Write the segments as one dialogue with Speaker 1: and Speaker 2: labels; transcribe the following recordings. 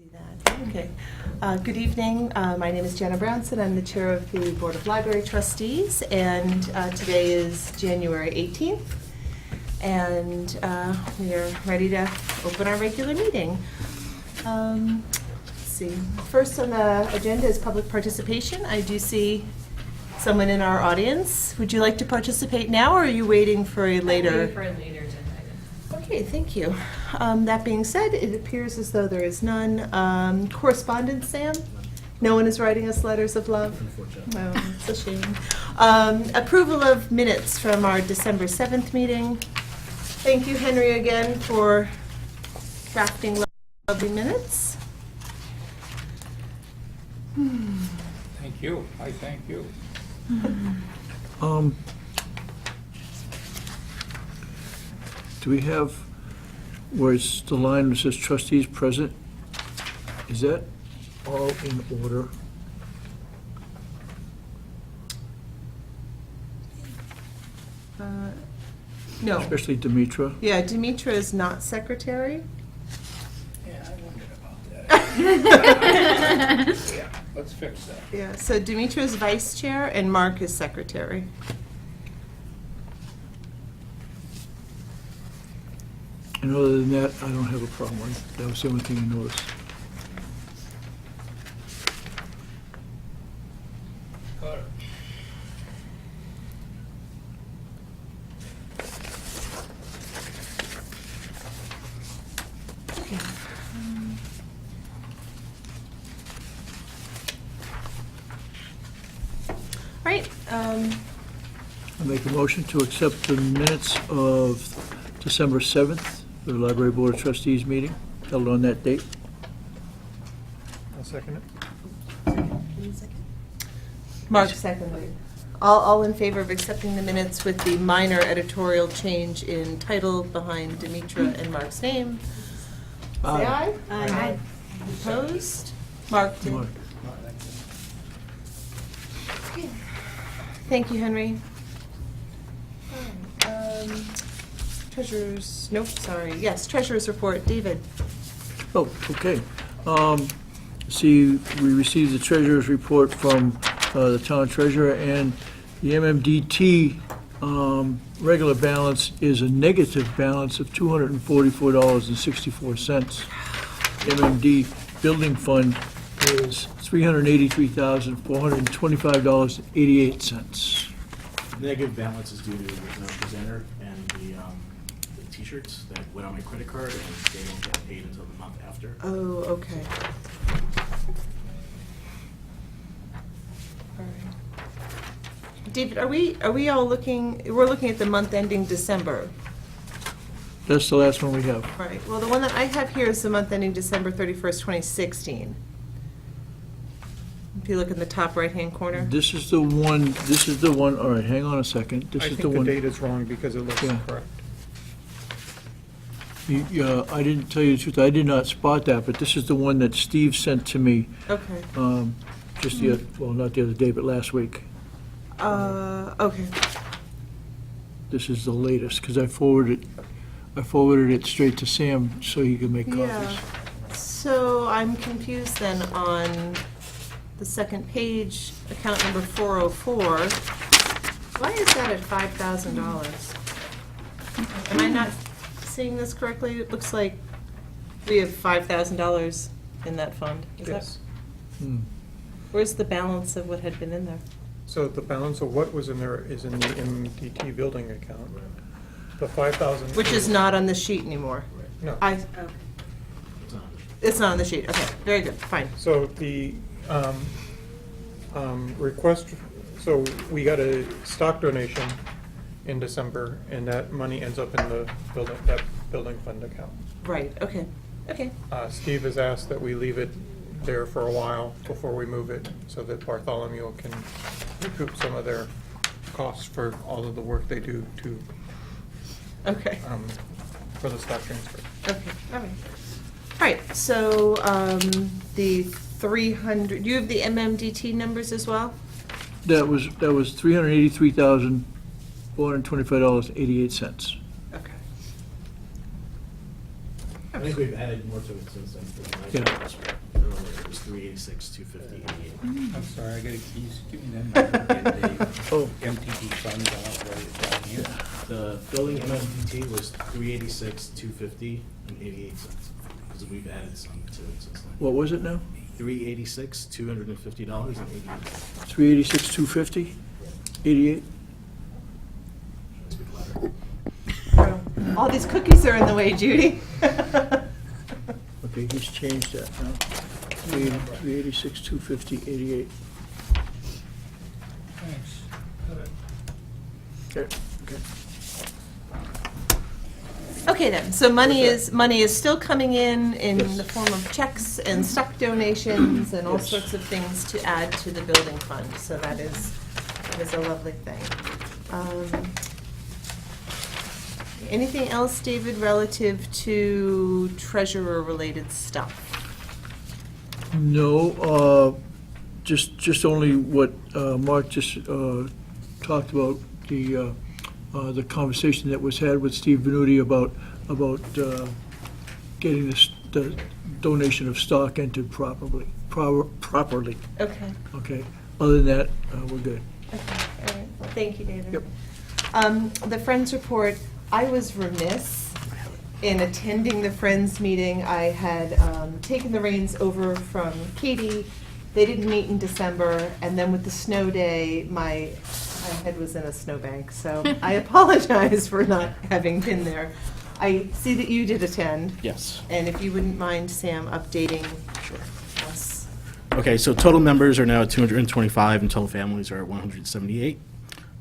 Speaker 1: Okay. Good evening. My name is Jenna Brownson. I'm the chair of the Board of Library Trustees, and today is January 18th, and we are ready to open our regular meeting. Let's see. First on the agenda is public participation. I do see someone in our audience. Would you like to participate now, or are you waiting for a later?
Speaker 2: I'm waiting for a later agenda item.
Speaker 1: Okay, thank you. That being said, it appears as though there is none. Correspondence, Sam? No one is writing us letters of love?
Speaker 3: Unfortunately.
Speaker 1: No, it's a shame. Approval of minutes from our December 7th meeting. Thank you, Henry, again for crafting lovely minutes.
Speaker 4: Thank you. I thank you.
Speaker 3: Do we have, where it's the line that says trustees present, is that all in order?
Speaker 1: No.
Speaker 3: Especially Demetra?
Speaker 1: Yeah, Demetra is not secretary.
Speaker 4: Yeah, I wondered about that. Yeah, let's fix that.
Speaker 1: Yeah, so Demetra is vice chair and Mark is secretary.
Speaker 3: And other than that, I don't have a problem. That was the only thing I noticed.
Speaker 4: Got it.
Speaker 1: Okay. All right.
Speaker 3: I make a motion to accept the minutes of December 7th, the Library Board of Trustees meeting, held on that date.
Speaker 5: I'll second it.
Speaker 1: Mark seconded. All in favor of accepting the minutes with the minor editorial change in title behind Demetra and Mark's name? Say aye.
Speaker 2: Aye.
Speaker 1: Opposed? Mark did.
Speaker 3: Mark.
Speaker 1: Okay. Thank you, Henry. Treasurer's, nope, sorry. Yes, treasurer's report. David.
Speaker 3: Oh, okay. See, we received the treasurer's report from the town treasurer, and the MMDT regular balance is a negative balance of $244.64. MMD building fund is $383,425.88.
Speaker 6: Negative balance is due to the presenter and the T-shirts that went on my credit card, and they don't get paid until the month after.
Speaker 1: Oh, okay. All right. David, are we all looking, we're looking at the month ending December?
Speaker 3: That's the last one we have.
Speaker 1: Right, well, the one that I have here is the month ending December 31st, 2016. If you look in the top right-hand corner.
Speaker 3: This is the one, all right, hang on a second. This
Speaker 5: I
Speaker 3: is
Speaker 5: think
Speaker 3: the
Speaker 5: the
Speaker 3: one.
Speaker 5: date is wrong because it looks
Speaker 3: Yeah.
Speaker 5: correct.
Speaker 3: I didn't tell you the truth, I did not spot that, but this is the one that Steve sent to me,
Speaker 1: Okay.
Speaker 3: just well, not the other day, but last week.
Speaker 1: Okay.
Speaker 3: This is the latest, because I forwarded it straight to Sam so he could make
Speaker 1: Yeah.
Speaker 3: copies.
Speaker 1: So I'm confused then on the second page, account number 404. Why is that at $5,000? Am I not seeing this correctly? It looks like we have $5,000 in that fund. Is that,
Speaker 5: Yes.
Speaker 1: where's the balance of what had been in there?
Speaker 5: So the balance of what was in there is in the MDT building account. The 5,000.
Speaker 1: Which is not on the sheet anymore.
Speaker 5: No.
Speaker 1: I,
Speaker 6: It's not.
Speaker 1: it's not on the sheet. Okay, very good, fine.
Speaker 5: So the request, so we got a stock donation in December, and that money ends up in the building fund account.
Speaker 1: Right, okay, okay.
Speaker 5: Steve has asked that we leave it there for a while before we move it, so that Bartholomew can recoup some of their costs for all of the work they do to,
Speaker 1: Okay,
Speaker 5: for the stock transfer.
Speaker 1: okay, all right. All right, so the 300, you have the MMDT numbers as well?
Speaker 3: That was $383,425.88.
Speaker 1: Okay.
Speaker 6: I think we've added more to it since then.
Speaker 3: Yeah.
Speaker 6: Earlier it was 386, 250, 88.
Speaker 4: I'm sorry, I gotta give me that number again, Dave.
Speaker 3: Oh.
Speaker 4: MTT funds, I'll write it down here.
Speaker 6: The building MMDT was 386, 250, and 88 cents. Because we've added some to it since then.
Speaker 3: What was it now?
Speaker 6: 386, $250, and 88 cents.
Speaker 3: 386, 250, 88?
Speaker 6: That's a good letter.
Speaker 1: All these cookies are in the way, Judy.
Speaker 3: Okay, he's changed that now. 386, 250, 88.
Speaker 4: Thanks.
Speaker 3: Okay, okay.
Speaker 1: Okay then, so money is still coming in the form of checks and stock donations and all
Speaker 3: Yes.
Speaker 1: sorts of things to add to the building fund, so that is a lovely thing. Anything else, David, relative to treasurer-related stuff?
Speaker 3: No, just only what Mark just talked about, the conversation that was had with Steve Venuti about getting the donation of stock entered properly.
Speaker 1: Okay,
Speaker 3: Okay, other than that, we're good.
Speaker 1: okay, all right, well, thank you, David.
Speaker 3: Yep.
Speaker 1: The Friends report, I was remiss in attending the Friends meeting. I had taken the reins over from Katie. They didn't meet in December, and then with the snow day, my head was in a snowbank, so I apologize for not having been there. I see that you did attend,
Speaker 6: Yes.
Speaker 1: and if you wouldn't mind, Sam, updating
Speaker 6: Sure.
Speaker 1: us.
Speaker 6: Okay, so total members are now at 225 and total families are at 178.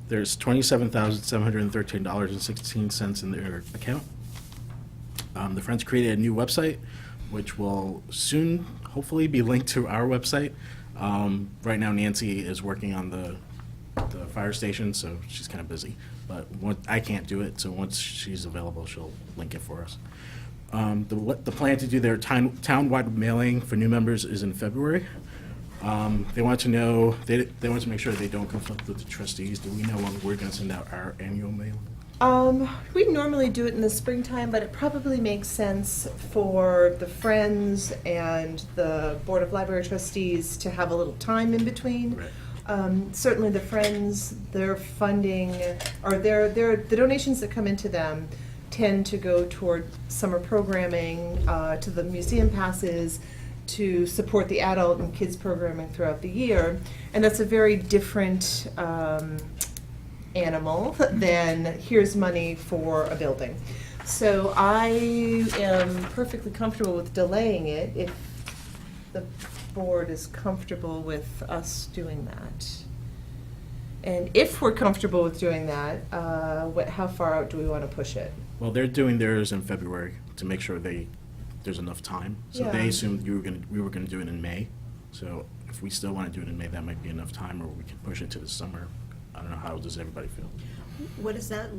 Speaker 6: There's $27,713.16 in their account. The Friends created a new website, which will soon hopefully be linked to our website. Right now Nancy is working on the fire station, so she's kind of busy. But I can't do it, so once she's available, she'll link it for us. The plan to do their town-wide mailing for new members is in February. They want to know, they want to make sure they don't conflict with the trustees. Do we know when we're going to send out our annual mail?
Speaker 1: We normally do it in the springtime, but it probably makes sense for the Friends and the Board of Library Trustees to have a little time in between.
Speaker 6: Right.
Speaker 1: Certainly the Friends, their funding, or the donations that come into them tend to go toward summer programming, to the museum passes, to support the adult and kids programming throughout the year. And that's a very different animal than here's money for a building. So I am perfectly comfortable with delaying it if the board is comfortable with us doing that. And if we're comfortable with doing that, how far out do we want to push it?
Speaker 6: Well, they're doing theirs in February to make sure there's enough time. So
Speaker 1: Yeah.
Speaker 6: they assumed we were gonna do it in May. So if we still want to do it in May, that might be enough time, or we can push it to the summer. I don't know, how does everybody feel?
Speaker 7: What is that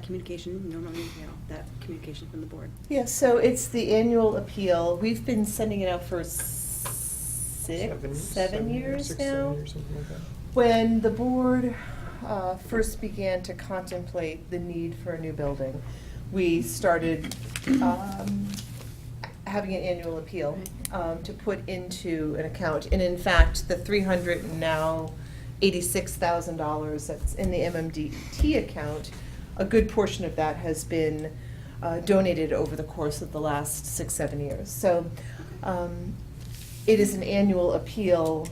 Speaker 7: communication normally, that communication from the board?
Speaker 1: Yeah, so it's the annual appeal. We've been sending it out for seven years now.
Speaker 5: Something like that.
Speaker 1: When the board first began to contemplate the need for a new building, we started having an annual appeal to put into an account. And in fact, the $386,000 that's in the MMDT account, a good portion of that has been donated over the course of the last 6-7 years. So it is an annual appeal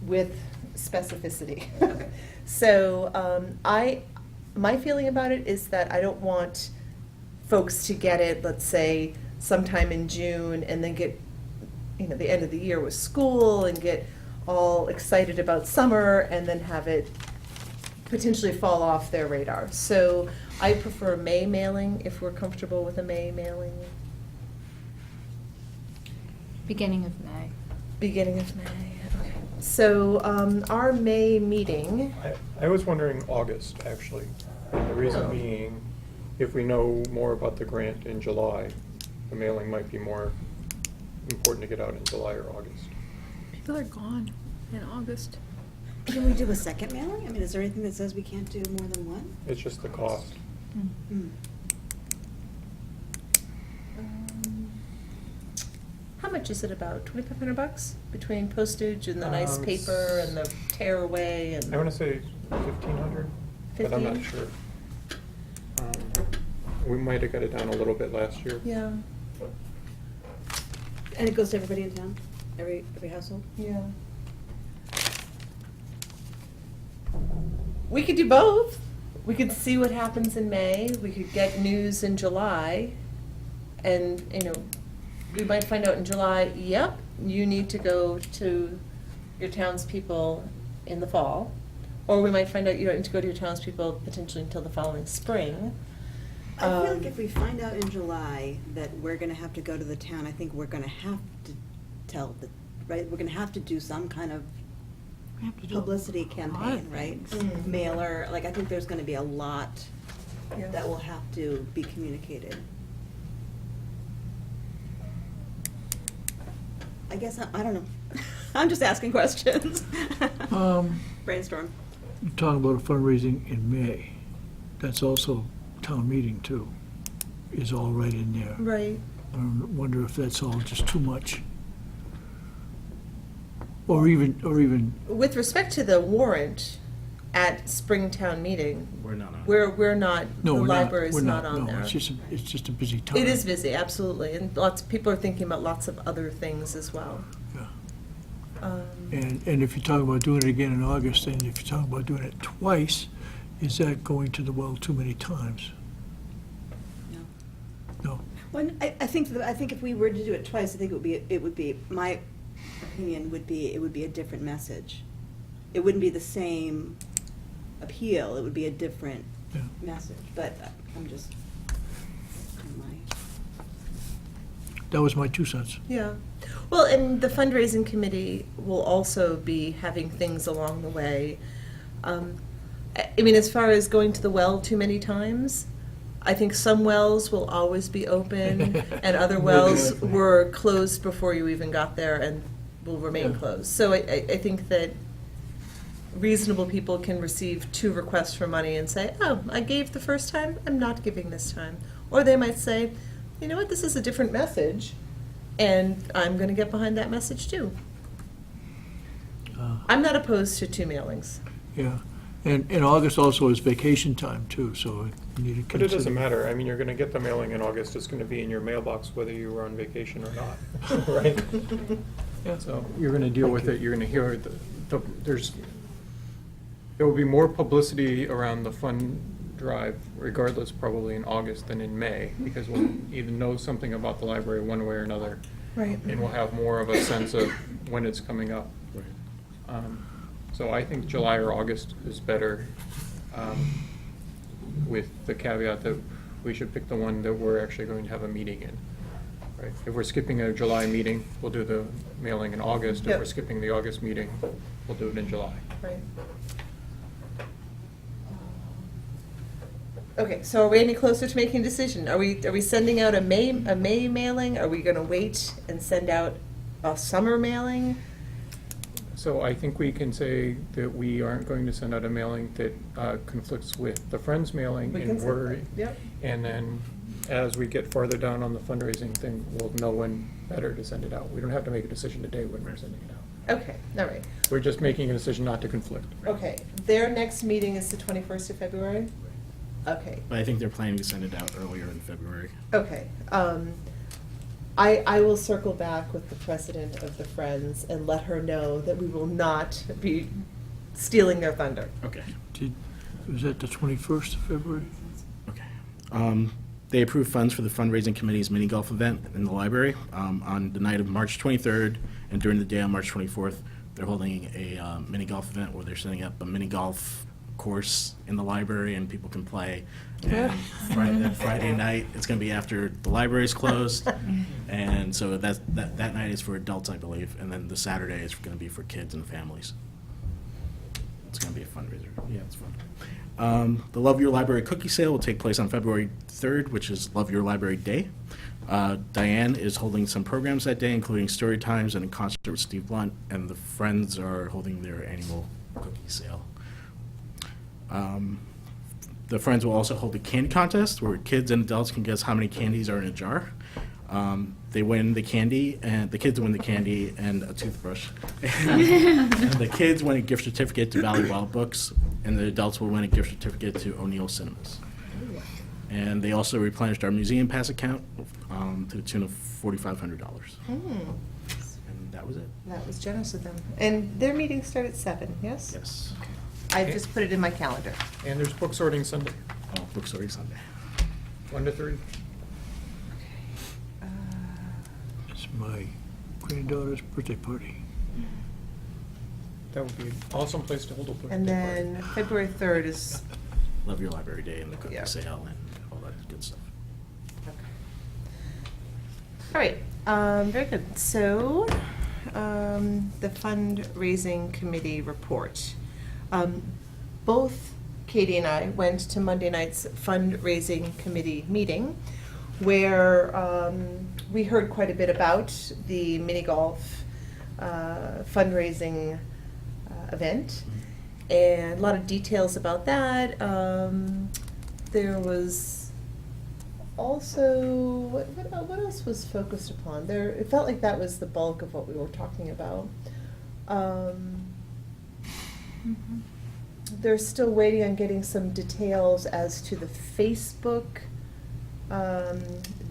Speaker 1: with specificity. So my feeling about it is that I don't want folks to get it, let's say, sometime in June, and then get, the end of the year with school and get all excited about summer and then have it potentially fall off their radar. So I prefer May mailing, if we're comfortable with a May mailing.
Speaker 2: Beginning of May.
Speaker 1: Beginning of May, okay. So our May meeting,
Speaker 5: I was wondering August, actually. And the reason being, if we know more about the grant in July, the mailing might be more important to get out in July or August.
Speaker 8: People are gone in August.
Speaker 7: Can we do a second mailing? I mean, is there anything that says we can't do more than one?
Speaker 5: It's just the cost.
Speaker 7: Hmm.
Speaker 1: How much is it about? $2,500 between postage and the nice paper and the tear away and.
Speaker 5: I want to say 1,500, but I'm not
Speaker 1: 15?
Speaker 5: sure. We might have got it down a little bit last year.
Speaker 1: Yeah,
Speaker 7: And it goes to everybody in town? Every household?
Speaker 1: yeah. We could do both. We could see what happens in May. We could get news in July. And, we might find out in July, yep, you need to go to your townspeople in the fall. Or we might find out you don't need to go to your townspeople potentially until the following spring.
Speaker 7: I feel like if we find out in July that we're gonna have to go to the town, I think we're gonna have to tell right? We're gonna have to do some kind of publicity campaign, right?
Speaker 1: things.
Speaker 7: Mailer, I think there's gonna be a lot
Speaker 1: Yeah.
Speaker 7: that will have to be communicated. I guess, I don't know. I'm just asking questions. Brainstorm.
Speaker 3: You're talking about a fundraising in May. That's also town meeting too, is all right in there.
Speaker 1: Right.
Speaker 3: I wonder if that's all just too much. Or even,
Speaker 1: With respect to the warrant at Springtown meeting,
Speaker 6: We're not on.
Speaker 1: we're not,
Speaker 3: no,
Speaker 1: the
Speaker 3: we're not,
Speaker 1: library's
Speaker 3: we're
Speaker 1: not
Speaker 3: not,
Speaker 1: on
Speaker 3: no,
Speaker 1: there.
Speaker 3: it's just a busy time.
Speaker 1: It is busy, absolutely, and lots of people are thinking about lots of other things as well.
Speaker 3: Yeah.
Speaker 1: Um,
Speaker 3: And if you're talking about doing it again in August, and if you're talking about doing it twice, is that going to the well too many times?
Speaker 7: No.
Speaker 3: No.
Speaker 7: Well, I think if we were to do it twice, I think it would be, my opinion would be, it would be a different message. It wouldn't be the same appeal, it would be a different
Speaker 3: Yeah.
Speaker 7: message, but I'm just,
Speaker 3: That was my 2 cents.
Speaker 1: Yeah. Well, and the fundraising committee will also be having things along the way. I mean, as far as going to the well too many times, I think some wells will always be open, and other wells
Speaker 3: Exactly.
Speaker 1: were closed before you even got there and will remain
Speaker 3: Yeah.
Speaker 1: closed. So I think that reasonable people can receive 2 requests for money and say, oh, I gave the first time, I'm not giving this time. Or they might say, you know what, this is a different message, and I'm going to get behind that message too. I'm not opposed to 2 mailings.
Speaker 3: Yeah. And August also is vacation time too, so you need to consider.
Speaker 5: But it doesn't matter. I mean, you're going to get the mailing in August. It's going to be in your mailbox whether you were on vacation or not, right?
Speaker 3: Yeah.
Speaker 5: So you're going to deal with it. You're going to hear there will be more publicity around the fund drive, regardless, probably in August than in May, because we'll either know something about the library one way or another,
Speaker 1: Right.
Speaker 5: and we'll have more of a sense of when it's coming up.
Speaker 6: Right.
Speaker 5: So I think July or August is better, with the caveat that we should pick the one that we're actually going to have a meeting in. Right? If we're skipping a July meeting, we'll do the mailing in August. If
Speaker 1: Yep.
Speaker 5: we're skipping the August meeting, we'll do it in July.
Speaker 1: Right. Okay, so are we any closer to making a decision? Are we sending out a May mailing? Are we gonna wait and send out a summer mailing?
Speaker 5: So I think we can say that we aren't going to send out a mailing that conflicts with the Friends mailing
Speaker 1: We can
Speaker 5: in
Speaker 1: say
Speaker 5: Worry.
Speaker 1: that, yep.
Speaker 5: And then as we get farther down on the fundraising thing, we'll know when better to send it out. We don't have to make a decision today when we're sending it out.
Speaker 1: Okay, all right.
Speaker 5: We're just making a decision not to conflict.
Speaker 1: Okay, their next meeting is the 21st of February? Okay,
Speaker 6: But I think they're planning to send it out earlier in February.
Speaker 1: okay. I will circle back with the president of the Friends and let her know that we will not be stealing their thunder.
Speaker 6: Okay.
Speaker 3: Was that the 21st of February?
Speaker 6: Okay. They approved funds for the fundraising committee's mini golf event in the library on the night of March 23rd, and during the day on March 24th, they're holding a mini golf event where they're setting up a mini golf course in the library and people can play. And Friday night, it's going to be after the library's closed, and so that night is for adults, I believe, and then the Saturday is going to be for kids and families. It's going to be a fundraiser. Yeah, it's fun. The Love Your Library cookie sale will take place on February 3rd, which is Love Your Library Day. Diane is holding some programs that day, including story times and a concert with Steve Blunt, and the Friends are holding their annual cookie sale. The Friends will also hold a candy contest where kids and adults can guess how many candies are in a jar. They win the candy, and the kids win the candy and a toothbrush. And the kids win a gift certificate to Valley Wild Books, and the adults will win a gift certificate to O'Neill Cinemas. And they also replenished our museum pass account to the tune of $4,500. And that was it.
Speaker 1: That was generous of them. And their meetings start at 7, yes?
Speaker 6: Yes.
Speaker 1: I've just put it in my calendar.
Speaker 5: And there's book sorting Sunday,
Speaker 6: Oh, Book Story Sunday.
Speaker 5: 1 to 3.
Speaker 3: It's my granddaughter's birthday party.
Speaker 5: That would be an awesome place to hold a book.
Speaker 1: And then February 3rd is,
Speaker 6: Love Your Library Day and the cookie
Speaker 1: Yeah.
Speaker 6: sale and all that good stuff.
Speaker 1: all right, very good. So, the fundraising committee report. Both Katie and I went to Monday night's fundraising committee meeting where we heard quite a bit about the mini golf fundraising event and a lot of details about that. There was also, what else was focused upon? There, it felt like that was the bulk of what we were talking about. They're still waiting on getting some details as to the Facebook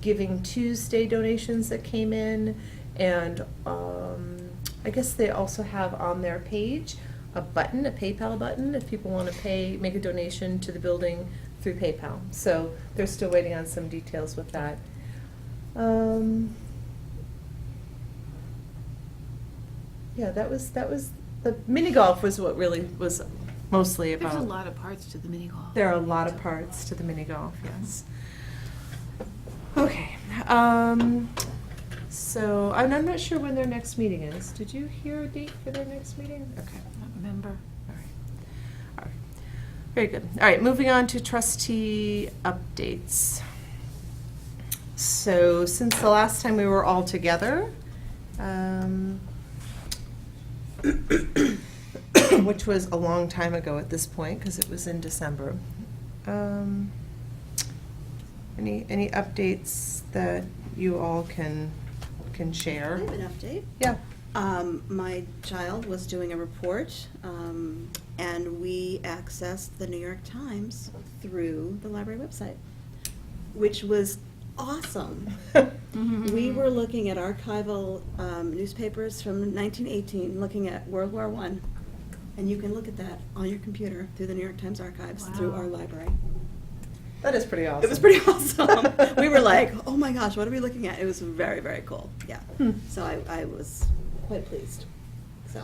Speaker 1: Giving Tuesday donations that came in, and I guess they also have on their page a button, a PayPal button, if people want to make a donation to the building through PayPal. So they're still waiting on some details with that. Yeah, that was the mini golf was what really was mostly about.
Speaker 8: There's a lot of parts to the mini golf.
Speaker 1: There are a lot of parts to the mini golf, yes. Okay, so I'm not sure when their next meeting is. Did you hear a date for their next meeting? Okay.
Speaker 8: I don't remember.
Speaker 1: All right. All right. Very good. All right, moving on to trustee updates. So since the last time we were all together, which was a long time ago at this point because it was in December. Any updates that you all can share?
Speaker 7: I have an update.
Speaker 1: Yeah.
Speaker 7: My child was doing a report, and we accessed the New York Times through the library website, which was awesome. We were looking at archival newspapers from 1918, looking at World War I, and you can look at that on your computer through the New York Times archives through our library.
Speaker 1: That is pretty awesome.
Speaker 7: It was pretty awesome. We were like, oh my gosh, what are we looking at? It was very, very cool. Yeah. So I was quite pleased. So,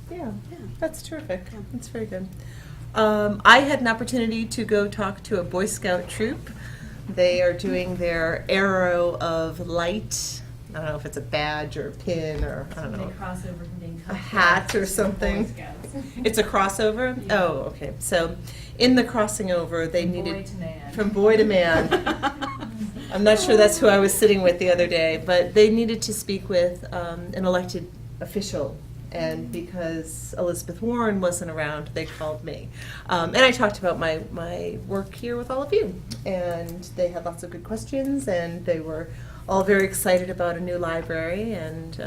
Speaker 1: Yeah,
Speaker 7: yeah.
Speaker 1: that's terrific.
Speaker 7: Yeah.
Speaker 1: That's very good. I had an opportunity to go talk to a Boy Scout troop. They are doing their Arrow of Light. I don't know if it's a badge or a pin or, I don't know.
Speaker 9: Crossover from being
Speaker 1: A hat or something.
Speaker 9: Boy Scouts.
Speaker 1: It's a crossover?
Speaker 9: Yeah.
Speaker 1: Oh, okay. So in the crossing over, they
Speaker 9: From
Speaker 1: needed.
Speaker 9: boy to man.
Speaker 1: From boy to man. I'm not sure that's who I was sitting with the other day, but they needed to speak with an elected official. And because Elizabeth Warren wasn't around, they called me. And I talked about my work here with all of you. And they had lots of good questions, and they were all very excited about a new library. And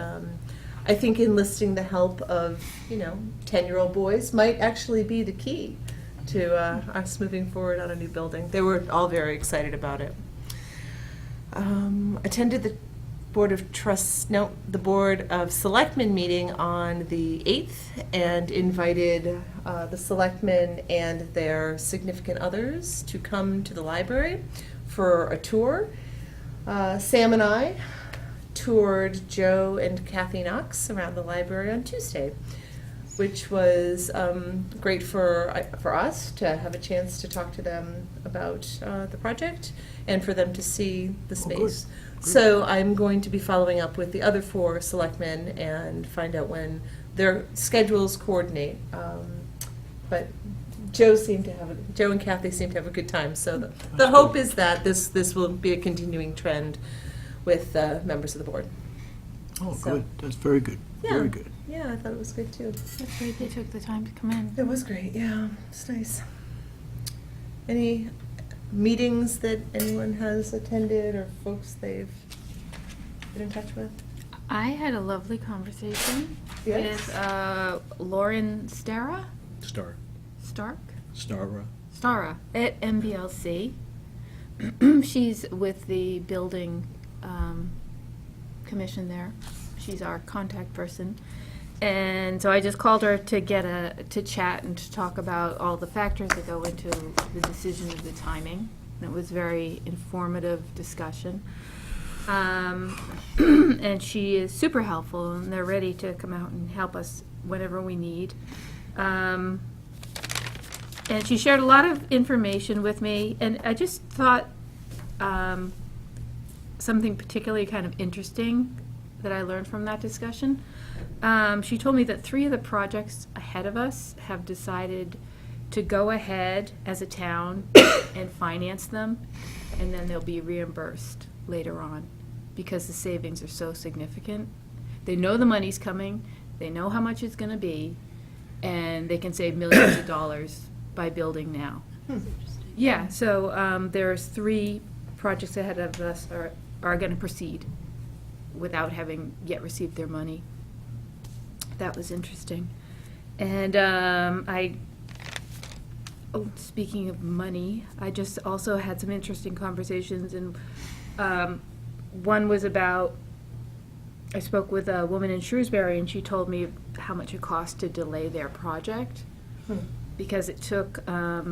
Speaker 1: I think enlisting the help of, 10-year-old boys might actually be the key to us moving forward on a new building. They were all very excited about it. Attended the Board of Selectmen meeting on the 8th and invited the selectmen and their significant others to come to the library for a tour. Sam and I toured Joe and Kathy Knox around the library on Tuesday, which was great for us to have a chance to talk to them about the project and for them to see the space. So I'm going to be following up with the other 4 selectmen and find out when their schedules coordinate. But Joe and Kathy seem to have a good time. So the hope is that this will be a continuing trend with members of the board.
Speaker 3: Oh,
Speaker 1: So-
Speaker 3: good. That's very good.
Speaker 1: Yeah.
Speaker 3: Very good.
Speaker 1: Yeah, I thought it was good too.
Speaker 8: That's great they took the time to come in.
Speaker 1: It was great, yeah, it's nice. Any meetings that anyone has attended or folks they've been in touch with?
Speaker 8: I had a lovely conversation
Speaker 1: Yes.
Speaker 8: with Lauren Stark
Speaker 6: Stara.
Speaker 8: at MBLC. She's with the building commission there. She's our contact person. And so I just called her to to chat and to talk about all the factors that go into the decision of the timing. And it was very informative discussion. And she is super helpful, and they're ready to come out and help us whatever we need. And she shared a lot of information with me, and I just thought something particularly kind of interesting that I learned from that discussion. She told me that 3 of the projects ahead of us have decided to go ahead as a town and finance them, and then they'll be reimbursed later on because the savings are so significant. They know the money's coming, they know how much it's going to be, and they can save millions of dollars by building now. Yeah, so there's 3 projects ahead of us are going to proceed without having yet received their money. That was interesting. And speaking of money, I just also had some interesting conversations, and one was about, I spoke with a woman in Shrewsbury, and she told me how much it cost to delay their project, because it took, there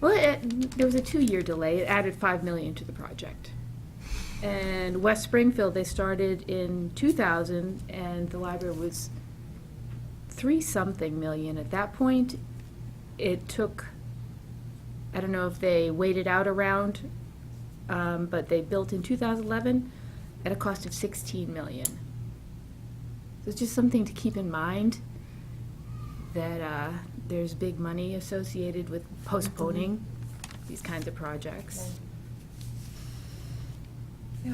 Speaker 8: was a 2-year delay. It added $5 million to the project. And West Springfield, they started in 2000, and the library was 3-something million at that point. It took, I don't know if they waited out around, but they built in 2011 at a cost of 16 million. So it's just something to keep in mind, that there's big money associated with postponing these kinds of projects.
Speaker 1: Yeah.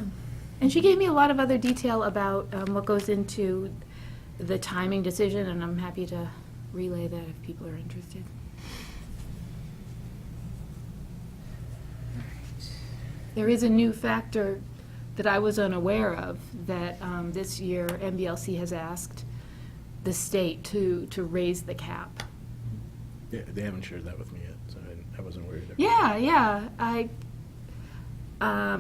Speaker 8: And she gave me a lot of other detail about what goes into the timing decision, and I'm happy to relay that if people are interested. There is a new factor that I was unaware of, that this year MBLC has asked the state to raise the cap.
Speaker 6: Yeah, they haven't shared that with me yet, so I wasn't worried.
Speaker 8: Yeah.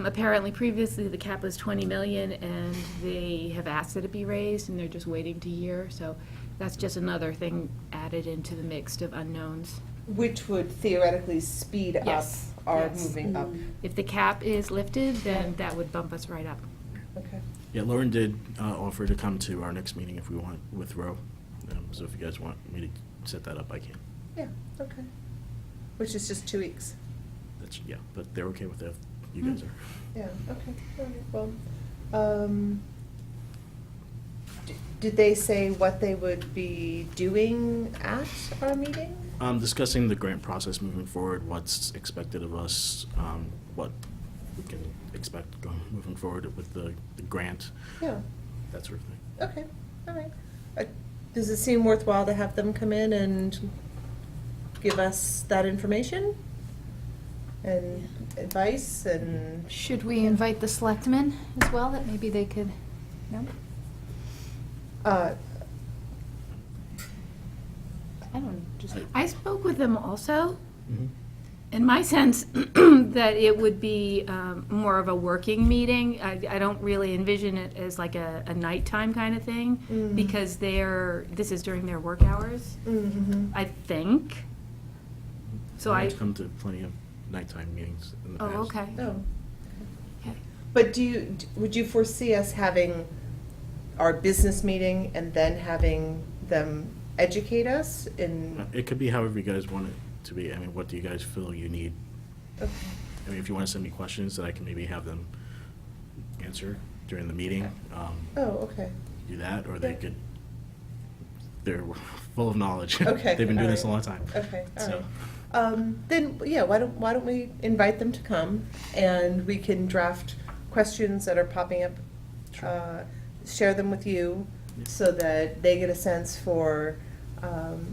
Speaker 8: Apparently previously the cap was 20 million, and they have asked that it be raised, and they're just waiting to hear. So that's just another thing added into the mix of unknowns.
Speaker 1: Which would theoretically speed
Speaker 8: Yes.
Speaker 1: up our
Speaker 8: Yes.
Speaker 1: moving up.
Speaker 8: If the cap is lifted, then that would bump us right up.
Speaker 1: Okay.
Speaker 6: Yeah, Lauren did offer to come to our next meeting if we want with Roe. So if you guys want me to set that up, I can.
Speaker 1: Yeah, okay. Which is just 2 weeks.
Speaker 6: Yeah, but they're okay with that. You guys are.
Speaker 1: Yeah, okay. All right. Well, did they say what they would be doing at our meeting?
Speaker 6: Discussing the grant process moving forward, what's expected of us, what we can expect moving forward with the grant,
Speaker 1: Yeah,
Speaker 6: that sort of thing.
Speaker 1: okay, all right. Does it seem worthwhile to have them come in and give us that information? And advice and?
Speaker 2: Should we invite the selectmen as well, that maybe they could, no?
Speaker 1: Uh,
Speaker 2: I don't know, just,
Speaker 8: I spoke with them also,
Speaker 6: Mhm.
Speaker 8: in my sense, that it would be more of a working meeting. I don't really envision it as like a nighttime kind of thing,
Speaker 1: Mm.
Speaker 8: because this is during their work hours, I think. So
Speaker 6: I've come to plenty of nighttime meetings in the past.
Speaker 8: Oh, okay.
Speaker 1: Oh.
Speaker 8: Okay.
Speaker 1: But would you foresee us having our business meeting and then having them educate us in?
Speaker 6: It could be however you guys want it to be. I mean, what do you guys feel you need?
Speaker 1: Okay.
Speaker 6: I mean, if you want to send me questions that I can maybe have them answer during the meeting,
Speaker 1: Oh, okay.
Speaker 6: do that, or they
Speaker 1: Yeah.
Speaker 6: could, they're full of knowledge.
Speaker 1: Okay,
Speaker 6: They've been doing this a
Speaker 1: all
Speaker 6: long
Speaker 1: right.
Speaker 6: time.
Speaker 1: Okay, all
Speaker 6: So,
Speaker 1: right. Then, yeah, why don't we invite them to come, and we can draft questions that are popping up, share them with you,
Speaker 6: Yeah.
Speaker 1: so that they get a sense for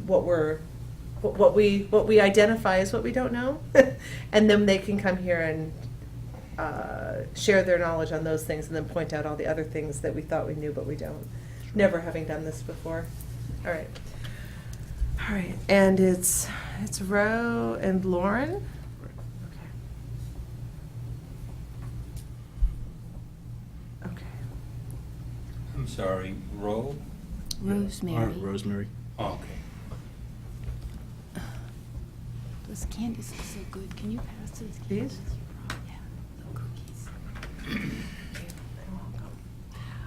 Speaker 1: what we identify as what we don't know, and then they can come here and share their knowledge on those things and then point out all the other things that we thought we knew but we don't. Never having done this before. All right. All right, and it's Ro and Lauren. Okay. Okay.
Speaker 9: I'm sorry, Ro?
Speaker 2: Rosemary.
Speaker 6: Rosemary.
Speaker 9: Oh, okay.
Speaker 2: Those candies are so good. Can you pass those
Speaker 1: These?
Speaker 2: candies? Yeah, the cookies.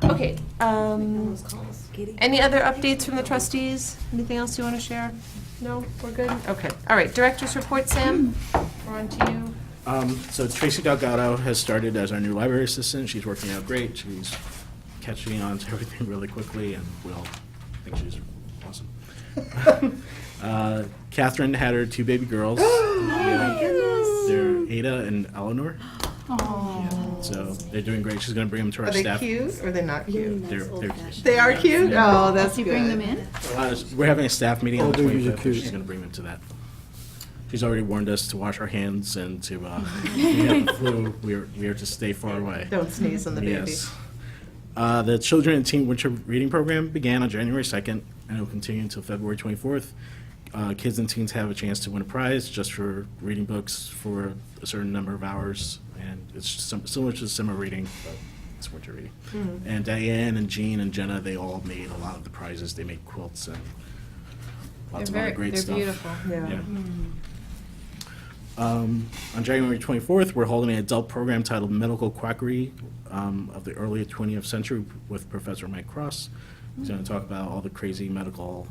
Speaker 1: Okay,
Speaker 7: Those calls, Katie?
Speaker 1: any other updates from the trustees? Anything else you want to share? No, we're good? Okay, all right, director's report, Sam, we're on to you.
Speaker 6: So Tracy Delgado has started as our new library assistant. She's working out great. She's catching on to everything really quickly, and we all think she's awesome. Catherine had her 2 baby girls.
Speaker 7: my goodness.
Speaker 6: They're Ada and Eleanor. So they're doing great. She's going to bring them to our
Speaker 1: Are they
Speaker 6: staff.
Speaker 1: cute or they're not
Speaker 7: Really
Speaker 1: cute?
Speaker 7: nice,
Speaker 6: They're
Speaker 7: old-fashioned.
Speaker 1: They are cute? Oh, that's
Speaker 2: Did
Speaker 1: good.
Speaker 2: you bring them in?
Speaker 6: We're having a staff meeting on the
Speaker 3: Oh, babies are
Speaker 6: 25th.
Speaker 3: cute.
Speaker 6: She's going to bring them to that. She's already warned us to wash our hands and to, if we have the flu, we are to stay far away.
Speaker 1: Don't sneeze on the baby.
Speaker 6: Yes. The Children and Teen Winter Reading Program began on January 2nd, and it will continue until February 24th. Kids and teens have a chance to win a prize just for reading books for a certain number of hours, and it's similar to summer reading, but it's winter reading. And Diane and Jean and Jenna, they all made a lot of the prizes. They made quilts and lots of other great stuff.
Speaker 8: They're beautiful.
Speaker 1: Yeah.
Speaker 6: On January 24th, we're holding an adult program titled Medical Quackery of the Early 20th Century with Professor Mike Cross. He's going to talk about all the crazy medical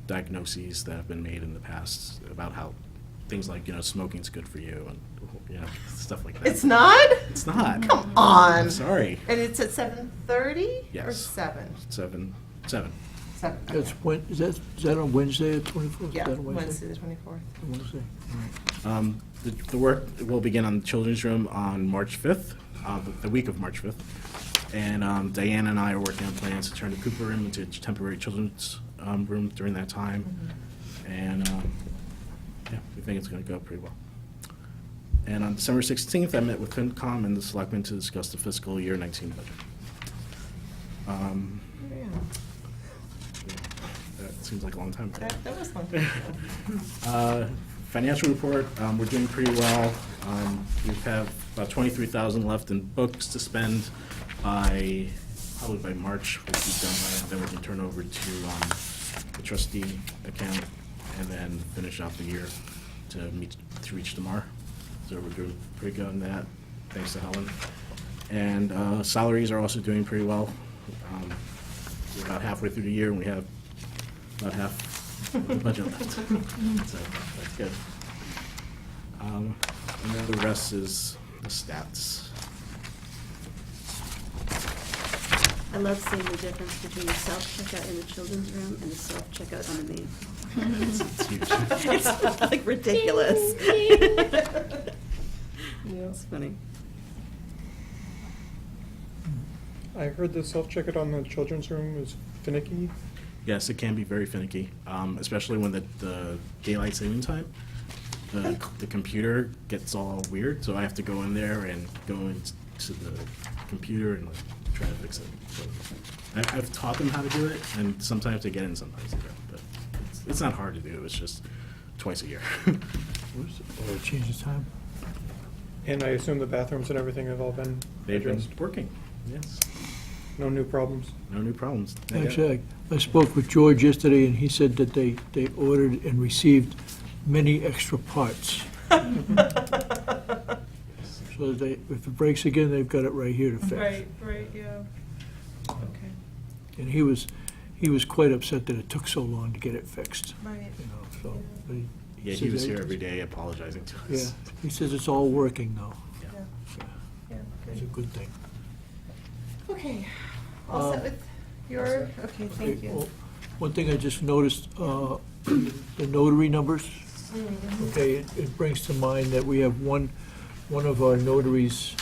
Speaker 6: diagnoses that have been made in the past about how things like, smoking's good for you and, stuff like that.
Speaker 1: It's not?
Speaker 6: It's not.
Speaker 1: Come on.
Speaker 6: I'm sorry.
Speaker 1: And it's at 7:30? Or
Speaker 6: Yes.
Speaker 1: 7?
Speaker 6: 7.
Speaker 1: 7.
Speaker 3: That's when, is that on Wednesday, the 24th?
Speaker 1: Yeah,
Speaker 3: Is that on
Speaker 1: Wednesday the 24th.
Speaker 3: Wednesday.
Speaker 6: The work will begin on the children's room on March 5th, the week of March 5th. And Diane and I are working on plans to turn the Cooper room into a temporary children's room during that time. And yeah, we think it's going to go pretty well. And on December 16th, I met with FinCom and the selectmen to discuss the fiscal year 19 budget. That seems like a long time ago.
Speaker 1: That was fun.
Speaker 6: Financial report, we're doing pretty well. We have about $23,000 left in books to spend probably by March, we'll be done by then we can turn over to the trustee account and then finish out the year to reach the MAR. So we're doing pretty good on that, thanks to Helen. And salaries are also doing pretty well. We're about halfway through the year and we have about half of the budget left. So that's good. And then the rest is the stats.
Speaker 7: I love seeing the difference between the self-checkout in the children's room and the self-checkout underneath.
Speaker 6: It's huge.
Speaker 7: It's like ridiculous. It's funny.
Speaker 5: I heard the self-checkout on the children's room is finicky.
Speaker 6: Yes, it can be very finicky, especially when the daylight saving time. The computer gets all weird, so I have to go in there and go into the computer and try to fix it. So I've taught them how to do it, and sometimes they get it and sometimes they don't. But it's not hard to do. It's just twice a year.
Speaker 3: Change the time?
Speaker 5: And I assume the bathrooms and everything have all been
Speaker 6: They've been
Speaker 5: addressed?
Speaker 6: working. Yes,
Speaker 5: No new problems?
Speaker 6: no new problems. Not yet.
Speaker 3: Actually, I spoke with George yesterday, and he said that they ordered and received many extra parts. So if it breaks again, they've got it right here to fix.
Speaker 1: Right, yeah. Okay,
Speaker 3: And he was quite upset that it took so long to get it fixed,
Speaker 1: right.
Speaker 3: so. but
Speaker 6: Yeah, he
Speaker 3: says
Speaker 6: was
Speaker 3: that-
Speaker 6: here every day apologizing to
Speaker 3: Yeah,
Speaker 6: us.
Speaker 3: he says it's all working now.
Speaker 6: Yeah.
Speaker 1: Yeah,
Speaker 3: It's a good thing.
Speaker 1: Okay, all set with your, okay, thank
Speaker 3: Okay,
Speaker 1: you.
Speaker 3: well, one thing I just noticed, the notary numbers. Okay, it brings to mind that we have one of our notaries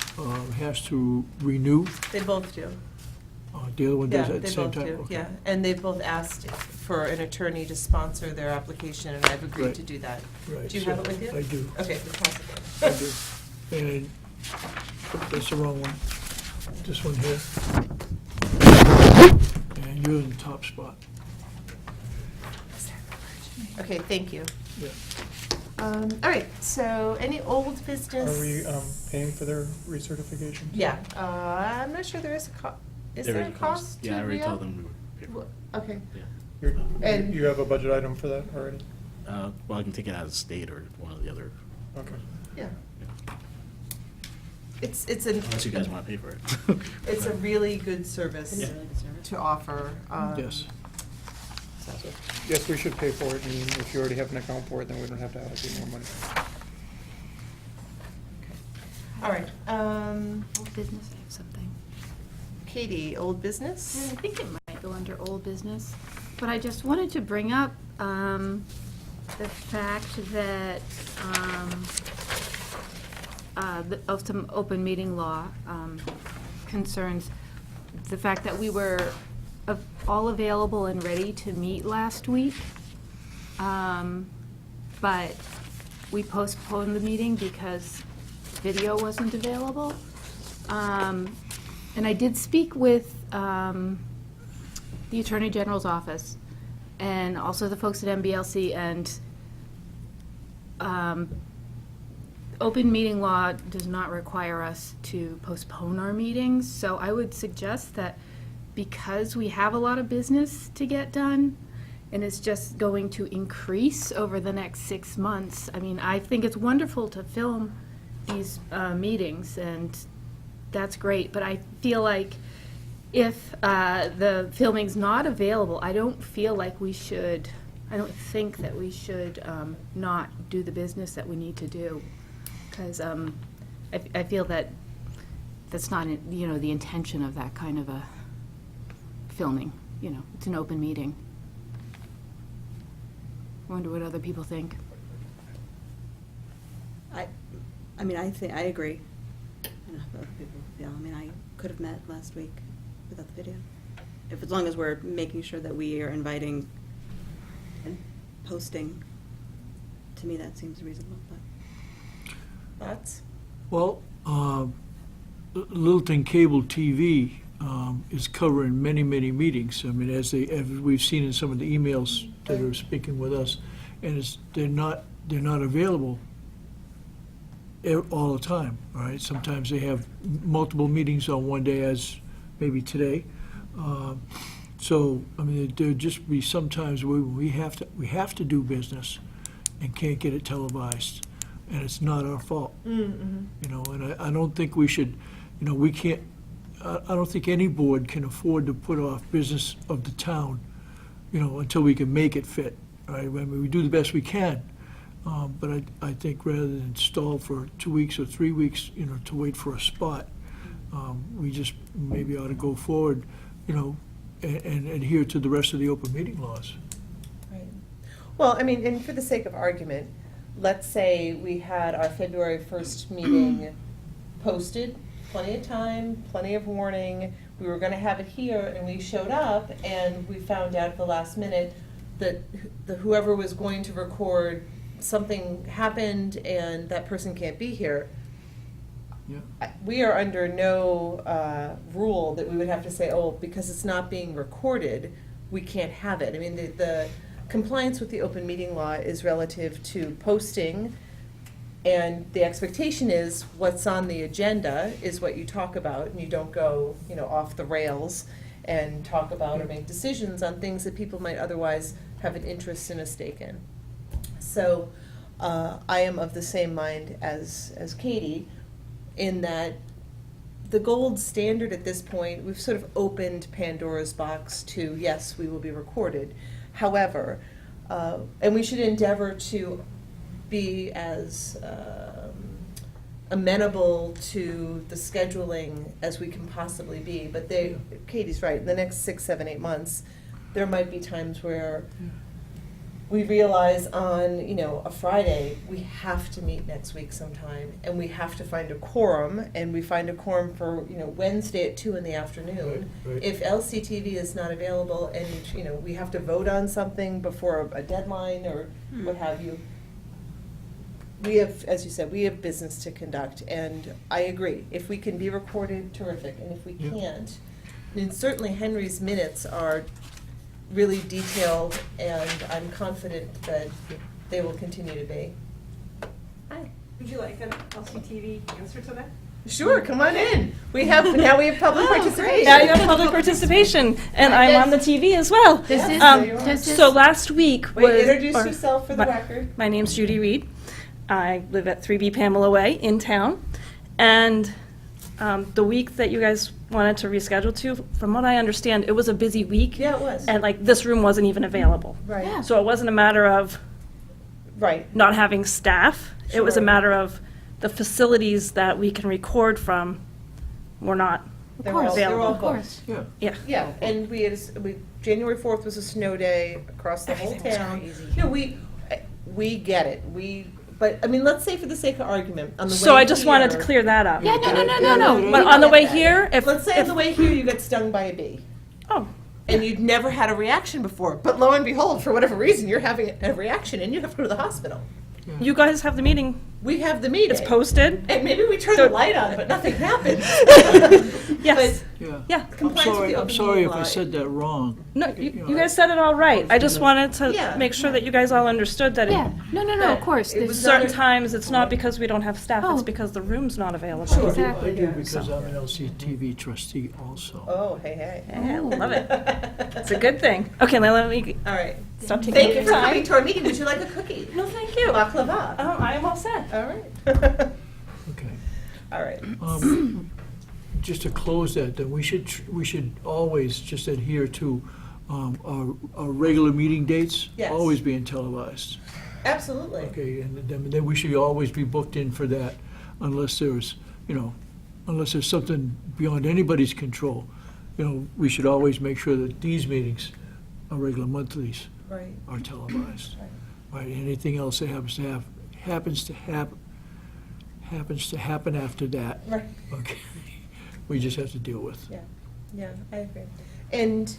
Speaker 3: has to renew.
Speaker 1: They both do.
Speaker 3: The other one
Speaker 1: Yeah,
Speaker 3: does at the
Speaker 1: they
Speaker 3: same
Speaker 1: both
Speaker 3: time?
Speaker 1: do,
Speaker 3: Okay.
Speaker 1: yeah. And they've both asked for an attorney to sponsor their application, and I've agreed
Speaker 3: Right.
Speaker 1: to do that.
Speaker 3: Right,
Speaker 1: Do you have
Speaker 3: so
Speaker 1: it with you?
Speaker 3: I do.
Speaker 1: Okay, the
Speaker 3: I do. And Oh, that's the wrong one. This one here. And you're in the top spot.
Speaker 1: Okay, thank you.
Speaker 3: Yeah.
Speaker 1: All right, so any old business?
Speaker 5: Are we paying for their recertification?
Speaker 1: Yeah, I'm not sure there is is there a cost to
Speaker 6: Yeah, I already
Speaker 1: re-up?
Speaker 6: told them we would pay for it.
Speaker 1: Okay,
Speaker 5: You're-
Speaker 1: And-
Speaker 5: You have a budget item for that already?
Speaker 6: Well, I can take it out of state or one of the other,
Speaker 5: Okay.
Speaker 1: yeah.
Speaker 6: yeah.
Speaker 1: It's
Speaker 6: Unless you guys want to pay for it.
Speaker 1: It's a really good service
Speaker 7: It's a really good service.
Speaker 1: to offer.
Speaker 3: Yes.
Speaker 5: So, yes, we should pay for it, and if you already have an account for it, then we don't have to allocate more money.
Speaker 1: All right,
Speaker 8: Old business, I have something.
Speaker 1: Katie, old business?
Speaker 8: I think it might go under old business, but I just wanted to bring up the fact that of some open meeting law concerns, the fact that we were all available and ready to meet last week, but we postponed the meeting because video wasn't available. And I did speak with the Attorney General's office and also the folks at MBLC, and open meeting law does not require us to postpone our meetings. So I would suggest that because we have a lot of business to get done, and it's just going to increase over the next 6 months, I mean, I think it's wonderful to film these meetings, and that's great, but I feel like if the filming's not available, I don't think that we should not do the business that we need to do, because I feel that that's not, the intention of that kind of a filming. It's an open meeting. I wonder what other people think.
Speaker 7: I mean, I agree. I don't know if other people feel. I mean, I could have met last week without the video. As long as we're making sure that we are inviting and posting, to me that seems reasonable, but.
Speaker 1: Thoughts?
Speaker 3: Well, Littleton Cable TV is covering many, many meetings. I mean, as we've seen in some of the emails that are speaking with us, and they're not available all the time, all right? Sometimes they have multiple meetings on one day, as maybe today. So, I mean, there'll just be sometimes where we have to do business and can't get it televised, and it's not our fault.
Speaker 1: Mm-hmm.
Speaker 3: And I don't think we should, we can't, I don't think any board can afford to put off business of the town, until we can make it fit, right? I mean, we do the best we can, but I think rather than stall for 2 weeks or 3 weeks, to wait for a spot, we just maybe ought to go forward, and adhere to the rest of the open meeting laws.
Speaker 1: Right. Well, I mean, and for the sake of argument, let's say we had our February 1st meeting posted, plenty of time, plenty of warning, we were gonna have it here, and we showed up, and we found out at the last minute that whoever was going to record, something happened, and that person can't be here.
Speaker 3: Yeah.
Speaker 1: We are under no rule that we would have to say, oh, because it's not being recorded, we can't have it. I mean, the compliance with the open meeting law is relative to posting, and the expectation is what's on the agenda is what you talk about, and you don't go, off the rails and talk about or make decisions on things that people might otherwise have an interest and a stake in. So I am of the same mind as Katie, in that the gold standard at this point, we've sort of opened Pandora's box to, yes, we will be recorded. However, and we should endeavor to be as amenable to the scheduling as we can possibly be. But Katie's right, in the next 6, 7, 8 months, there might be times where we realize on, a Friday, we have to meet next week sometime, and we have to find a quorum, and we find a quorum for, Wednesday at 2 in the afternoon.
Speaker 3: Right.
Speaker 1: If LCTV is not available and, we have to vote on something before a deadline or what have you, we have, as you said, we have business to conduct, and I agree. If we can be recorded, terrific, and if we
Speaker 3: Yeah.
Speaker 1: can't, I mean, certainly Henry's minutes are really detailed, and I'm confident that they will continue to be. Hi.
Speaker 10: Would you like an LCTV answer to that?
Speaker 1: Sure, come on in. Now we have public participation.
Speaker 10: Now you have public participation, and I'm on the TV as well.
Speaker 8: This is,
Speaker 10: Um, So last week was.
Speaker 1: Wait, introduce
Speaker 10: or-
Speaker 1: yourself for the
Speaker 10: my-
Speaker 1: record.
Speaker 10: My name's Judy Reed. I live at 3B Pamela Way in town. And the week that you guys wanted to reschedule to, from what I understand, it was a busy week.
Speaker 1: Yeah, it was.
Speaker 10: And like, this room wasn't even available.
Speaker 1: Right,
Speaker 8: Yeah.
Speaker 10: So it wasn't a matter of
Speaker 1: right.
Speaker 10: not having staff. It was a
Speaker 1: Sure.
Speaker 10: matter of the facilities that we can record from were not.
Speaker 1: They're all
Speaker 10: available.
Speaker 8: Of course.
Speaker 3: Yeah.
Speaker 10: Yeah.
Speaker 1: Yeah, and January 4th was a snow day across the whole
Speaker 10: Everything was
Speaker 1: town.
Speaker 10: crazy.
Speaker 1: No, we get it, but, I mean, let's say for the sake of argument, on the way here.
Speaker 10: So I just wanted to clear that up.
Speaker 8: Yeah, no.
Speaker 10: But on the way here, if.
Speaker 1: Let's say on
Speaker 10: if-
Speaker 1: the way here you got stung by a bee,
Speaker 10: Oh,
Speaker 1: and you'd never had a reaction before, but lo and behold, for whatever reason, you're having a reaction, and you have to go to the hospital.
Speaker 10: you guys have the meeting.
Speaker 1: We have the meeting.
Speaker 10: It's posted.
Speaker 1: And maybe we turn
Speaker 10: So-
Speaker 1: the light on, but nothing happens.
Speaker 10: Yes.
Speaker 3: Yeah.
Speaker 10: Yeah.
Speaker 3: I'm
Speaker 1: Compliance with
Speaker 3: sorry,
Speaker 1: the
Speaker 3: I'm
Speaker 1: open
Speaker 3: sorry
Speaker 1: meeting
Speaker 3: if I
Speaker 1: law.
Speaker 3: said that wrong.
Speaker 10: No, you guys said it all right. I just wanted
Speaker 1: Yeah.
Speaker 10: to make sure that you guys all understood that
Speaker 8: Yeah, no, of course.
Speaker 1: It
Speaker 8: This-
Speaker 1: was
Speaker 10: certain
Speaker 1: not-
Speaker 10: times it's not because we don't have staff, it's
Speaker 8: Oh.
Speaker 10: because the room's not available.
Speaker 1: Sure.
Speaker 8: Exactly.
Speaker 3: I do because I'm an LCTV trustee also.
Speaker 1: Oh, hey.
Speaker 10: Yeah, I love it. It's a good thing. Okay, now let me
Speaker 1: All right.
Speaker 10: stop taking
Speaker 1: Thank you
Speaker 10: your
Speaker 1: for coming
Speaker 10: time.
Speaker 1: to our meeting. Would you like a cookie?
Speaker 10: No, thank you.
Speaker 1: Baklava.
Speaker 10: I am all set.
Speaker 1: All right.
Speaker 3: Okay.
Speaker 1: All right.
Speaker 3: Just to close that, then we should always just adhere to our regular meeting dates.
Speaker 1: Yes.
Speaker 3: Always being televised.
Speaker 1: Absolutely.
Speaker 3: Okay, and then we should always be booked in for that unless there's, unless there's something beyond anybody's control. We should always make sure that these meetings, our regular monthlies,
Speaker 1: Right.
Speaker 3: are televised.
Speaker 1: Right.
Speaker 3: Right, anything else that happens to happen after that,
Speaker 1: Right.
Speaker 3: okay, we just have to deal with.
Speaker 1: Yeah, I agree. And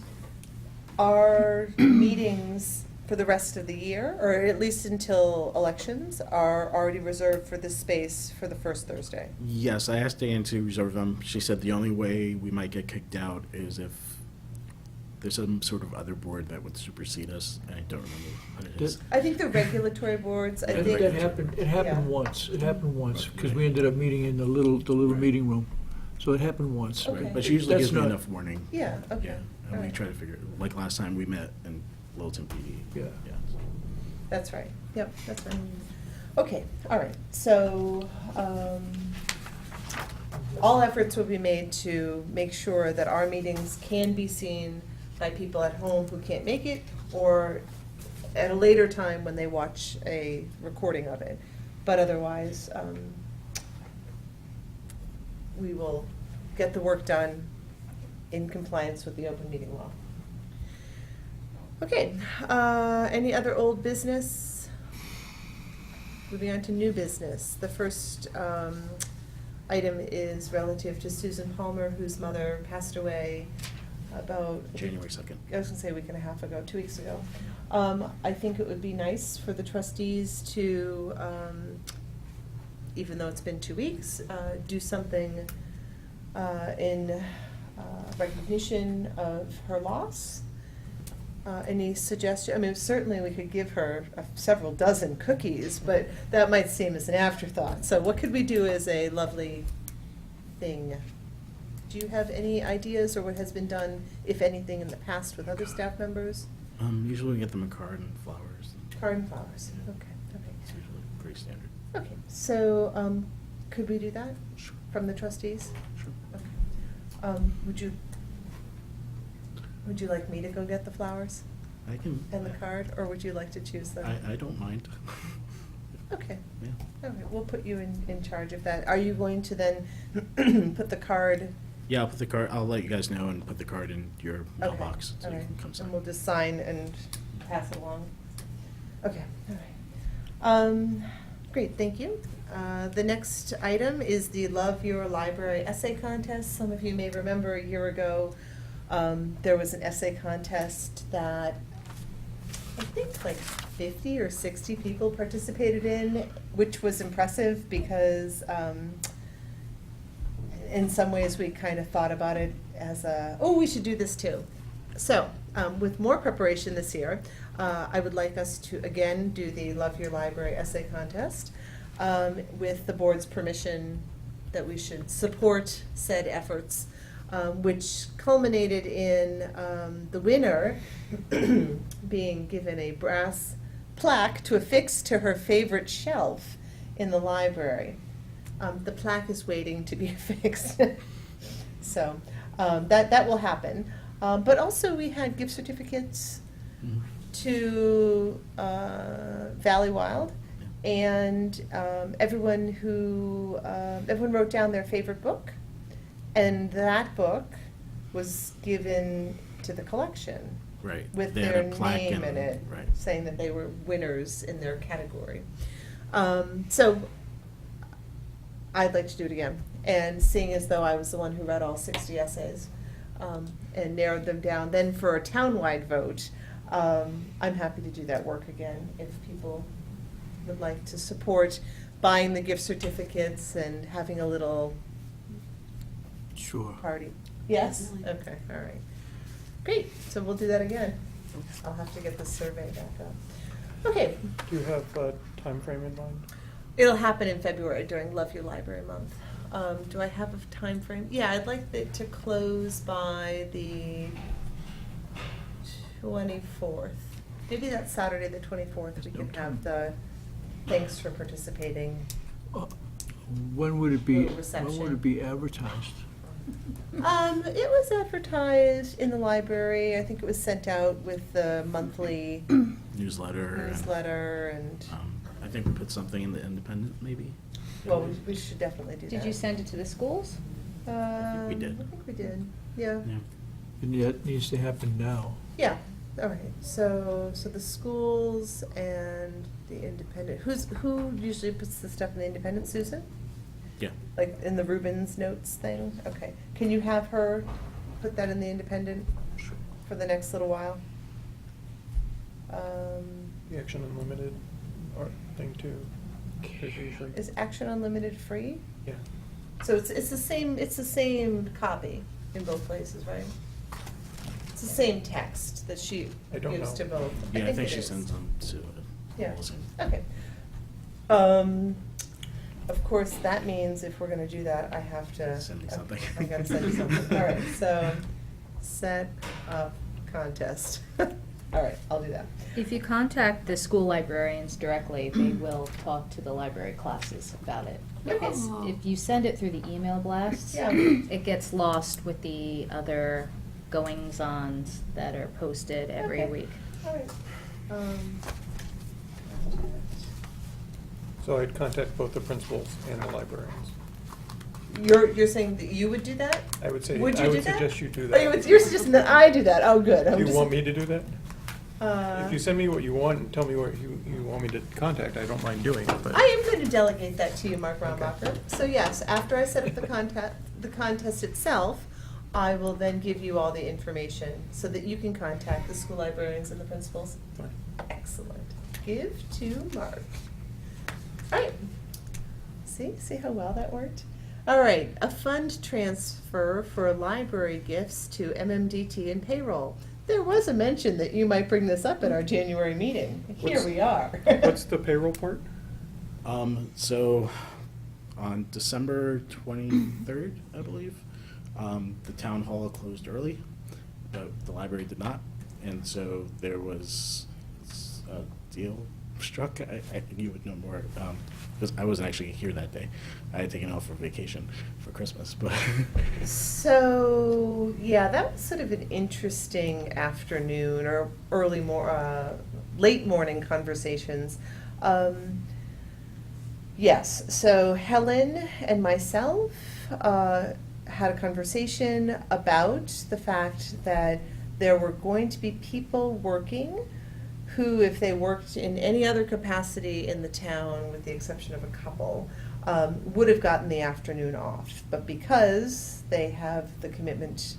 Speaker 1: our meetings for the rest of the year, or at least until elections, are already reserved for this space for the first Thursday.
Speaker 6: Yes, I asked Ann to reserve them. She said the only way we might get kicked out is if there's some sort of other board that would supersede us, and I don't remember what it is.
Speaker 1: I think the regulatory boards, I
Speaker 3: That
Speaker 1: think.
Speaker 3: happened, it happened
Speaker 1: Yeah.
Speaker 3: once, because we ended up meeting in the little meeting room, so it happened once.
Speaker 1: Okay.
Speaker 6: But she usually
Speaker 3: That's
Speaker 6: gives me
Speaker 3: not-
Speaker 6: enough warning.
Speaker 1: Yeah, okay.
Speaker 6: Yeah,
Speaker 1: All
Speaker 6: and we
Speaker 1: right.
Speaker 6: try to figure, like last time we met in Littleton PD.
Speaker 3: Yeah.
Speaker 6: Yeah.
Speaker 1: That's right. Yep, that's right. Okay, all right. So, all efforts will be made to make sure that our meetings can be seen by people at home who can't make it, or at a later time when they watch a recording of it. But otherwise, we will get the work done in compliance with the open meeting law. Okay, any other old business? Moving on to new business. The first item is relative to Susan Palmer, whose mother passed away about,
Speaker 6: January 2nd.
Speaker 1: I was gonna say a week and a half ago, 2 weeks ago. I think it would be nice for the trustees to, even though it's been 2 weeks, do something in recognition of her loss. Any suggestion? I mean, certainly we could give her several dozen cookies, but that might seem as an afterthought. So what could we do as a lovely thing? Do you have any ideas, or what has been done, if anything, in the past with other staff members?
Speaker 6: Usually we get them a card and flowers.
Speaker 1: Card and flowers,
Speaker 6: Yeah.
Speaker 1: okay.
Speaker 6: It's usually pretty standard.
Speaker 1: Okay, so, could we do that
Speaker 6: Sure.
Speaker 1: from the trustees?
Speaker 6: Sure.
Speaker 1: Okay. Would you like me to go get the flowers
Speaker 6: I can.
Speaker 1: and the card, or would you like to choose them?
Speaker 6: I don't mind.
Speaker 1: Okay,
Speaker 6: Yeah.
Speaker 1: okay, we'll put you in charge of that. Are you going to then put the card?
Speaker 6: Yeah, I'll put the card, I'll let you guys know and put the card in your
Speaker 1: Okay,
Speaker 6: mailbox so
Speaker 1: all
Speaker 6: you
Speaker 1: right.
Speaker 6: can come sign.
Speaker 1: And we'll just sign and pass it along. Okay, all right. Great, thank you. The next item is the Love Your Library Essay Contest. Some of you may remember a year ago, there was an essay contest that I think like 50 or 60 people participated in, which was impressive because in some ways we kind of thought about it as we should do this too. So, with more preparation this year, I would like us to again do the Love Your Library essay contest with the board's permission that we should support said efforts, which culminated in the winner being given a brass plaque to affix to her favorite shelf in the library. The plaque is waiting to be affixed. So that will happen. But also we had gift certificates to Valley Wild, and everyone wrote down their favorite book, and that book was given to the collection.
Speaker 6: Right.
Speaker 1: With
Speaker 6: They had
Speaker 1: their
Speaker 6: a plaque
Speaker 1: name
Speaker 6: and-
Speaker 1: in it,
Speaker 6: right.
Speaker 1: saying that they were winners in their category. So I'd like to do it again, and seeing as though I was the one who read all 60 essays and narrowed them down, then for a townwide vote, I'm happy to do that work again if people would like to support buying the gift certificates and having a little
Speaker 3: Sure.
Speaker 1: party. Yes? Okay, all right. Great, so we'll do that again. I'll have to get the survey back up. Okay,
Speaker 5: Do you have a time frame in mind?
Speaker 1: it'll happen in February during Love Your Library Month. Do I have a time frame? Yeah, I'd like it to close by the 24th. Maybe that's Saturday, the 24th, we can have the thanks for participating.
Speaker 3: When would it be,
Speaker 1: Little
Speaker 3: when
Speaker 1: reception.
Speaker 3: would it be advertised?
Speaker 1: It was advertised in the library. I think it was sent out with the monthly
Speaker 6: Newsletter.
Speaker 1: newsletter and,
Speaker 6: I think we put something in the Independent, maybe.
Speaker 1: well, we should definitely do that.
Speaker 2: Did you send it to the schools?
Speaker 6: we did.
Speaker 1: I think we did, yeah.
Speaker 6: Yeah.
Speaker 3: And that needs to happen now.
Speaker 1: Yeah, all right, so the schools and the Independent, who usually puts the stuff in the Independent, Susan?
Speaker 6: Yeah.
Speaker 1: Like in the Rubens notes thing? Okay, can you have her put that in the Independent for the next little while?
Speaker 5: The Action Unlimited art thing too. There's usually,
Speaker 1: Is Action Unlimited free?
Speaker 5: yeah.
Speaker 1: So it's the same copy in both places, right? It's the same text that she
Speaker 5: I don't
Speaker 1: gives
Speaker 5: know.
Speaker 1: to both.
Speaker 6: Yeah, I think
Speaker 1: it
Speaker 6: she
Speaker 1: is.
Speaker 6: sends them to.
Speaker 1: Yeah,
Speaker 6: Wilson.
Speaker 1: okay. Of course, that means if we're gonna do that, I have to.
Speaker 6: Send me something.
Speaker 1: I gotta send you something. All right, so set up contest. All right, I'll do that.
Speaker 2: If you contact the school librarians directly, they will talk to the library classes about it. Because if you send it through the email blasts,
Speaker 1: Yeah.
Speaker 2: it gets lost with the other goings-ons that are posted every
Speaker 1: Okay.
Speaker 2: week.
Speaker 1: All right.
Speaker 5: So I'd contact both the principals and the librarians.
Speaker 1: You're saying that you would do that?
Speaker 5: I would say,
Speaker 1: Would you
Speaker 5: I
Speaker 1: do
Speaker 5: would
Speaker 1: that?
Speaker 5: suggest you do
Speaker 1: Oh, you
Speaker 5: that.
Speaker 1: would, you're suggesting that I do that? Oh, good.
Speaker 5: Do you want me to do that?
Speaker 1: Uh,
Speaker 5: If you send me what you want and tell me what you want me to contact, I don't mind doing it, but.
Speaker 1: I am going to delegate that to you, Mark Rombacher. So yes, after I set up the contest itself, I will then give you all the information so that you can contact the school librarians and the principals.
Speaker 5: Fine.
Speaker 1: Excellent. Give to Mark. All right. See how well that worked? All right, a fund transfer for library gifts to MMDT and payroll. There was a mention that you might bring this up at our January meeting. Here
Speaker 5: What's-
Speaker 1: we are.
Speaker 5: What's the payroll part?
Speaker 6: So on December 23rd, I believe, the town hall closed early, but the library did not. And so there was a deal struck. You would know more, because I wasn't actually here that day. I had taken off for vacation for Christmas, but.
Speaker 1: So, yeah, that was sort of an interesting afternoon or late morning conversations. Yes, so Helen and myself had a conversation about the fact that there were going to be people working who, if they worked in any other capacity in the town, with the exception of a couple, would have gotten the afternoon off. But because they have the commitment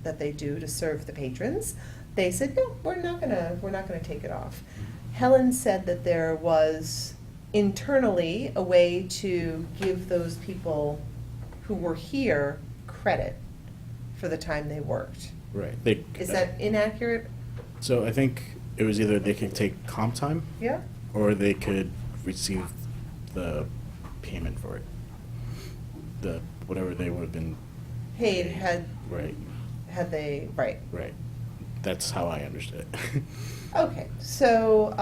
Speaker 1: that they do to serve the patrons, they said, no, we're not gonna take it off. Helen said that there was internally a way to give those people who were here credit for the time they worked.
Speaker 6: Right.
Speaker 1: Is that inaccurate?
Speaker 6: So I think it was either they could take comp time,
Speaker 1: Yeah?
Speaker 6: or they could receive the payment for it. Whatever they would have been,
Speaker 1: Paid
Speaker 6: right,
Speaker 1: had they, right.
Speaker 6: right. That's how I understood it.
Speaker 1: Okay, so,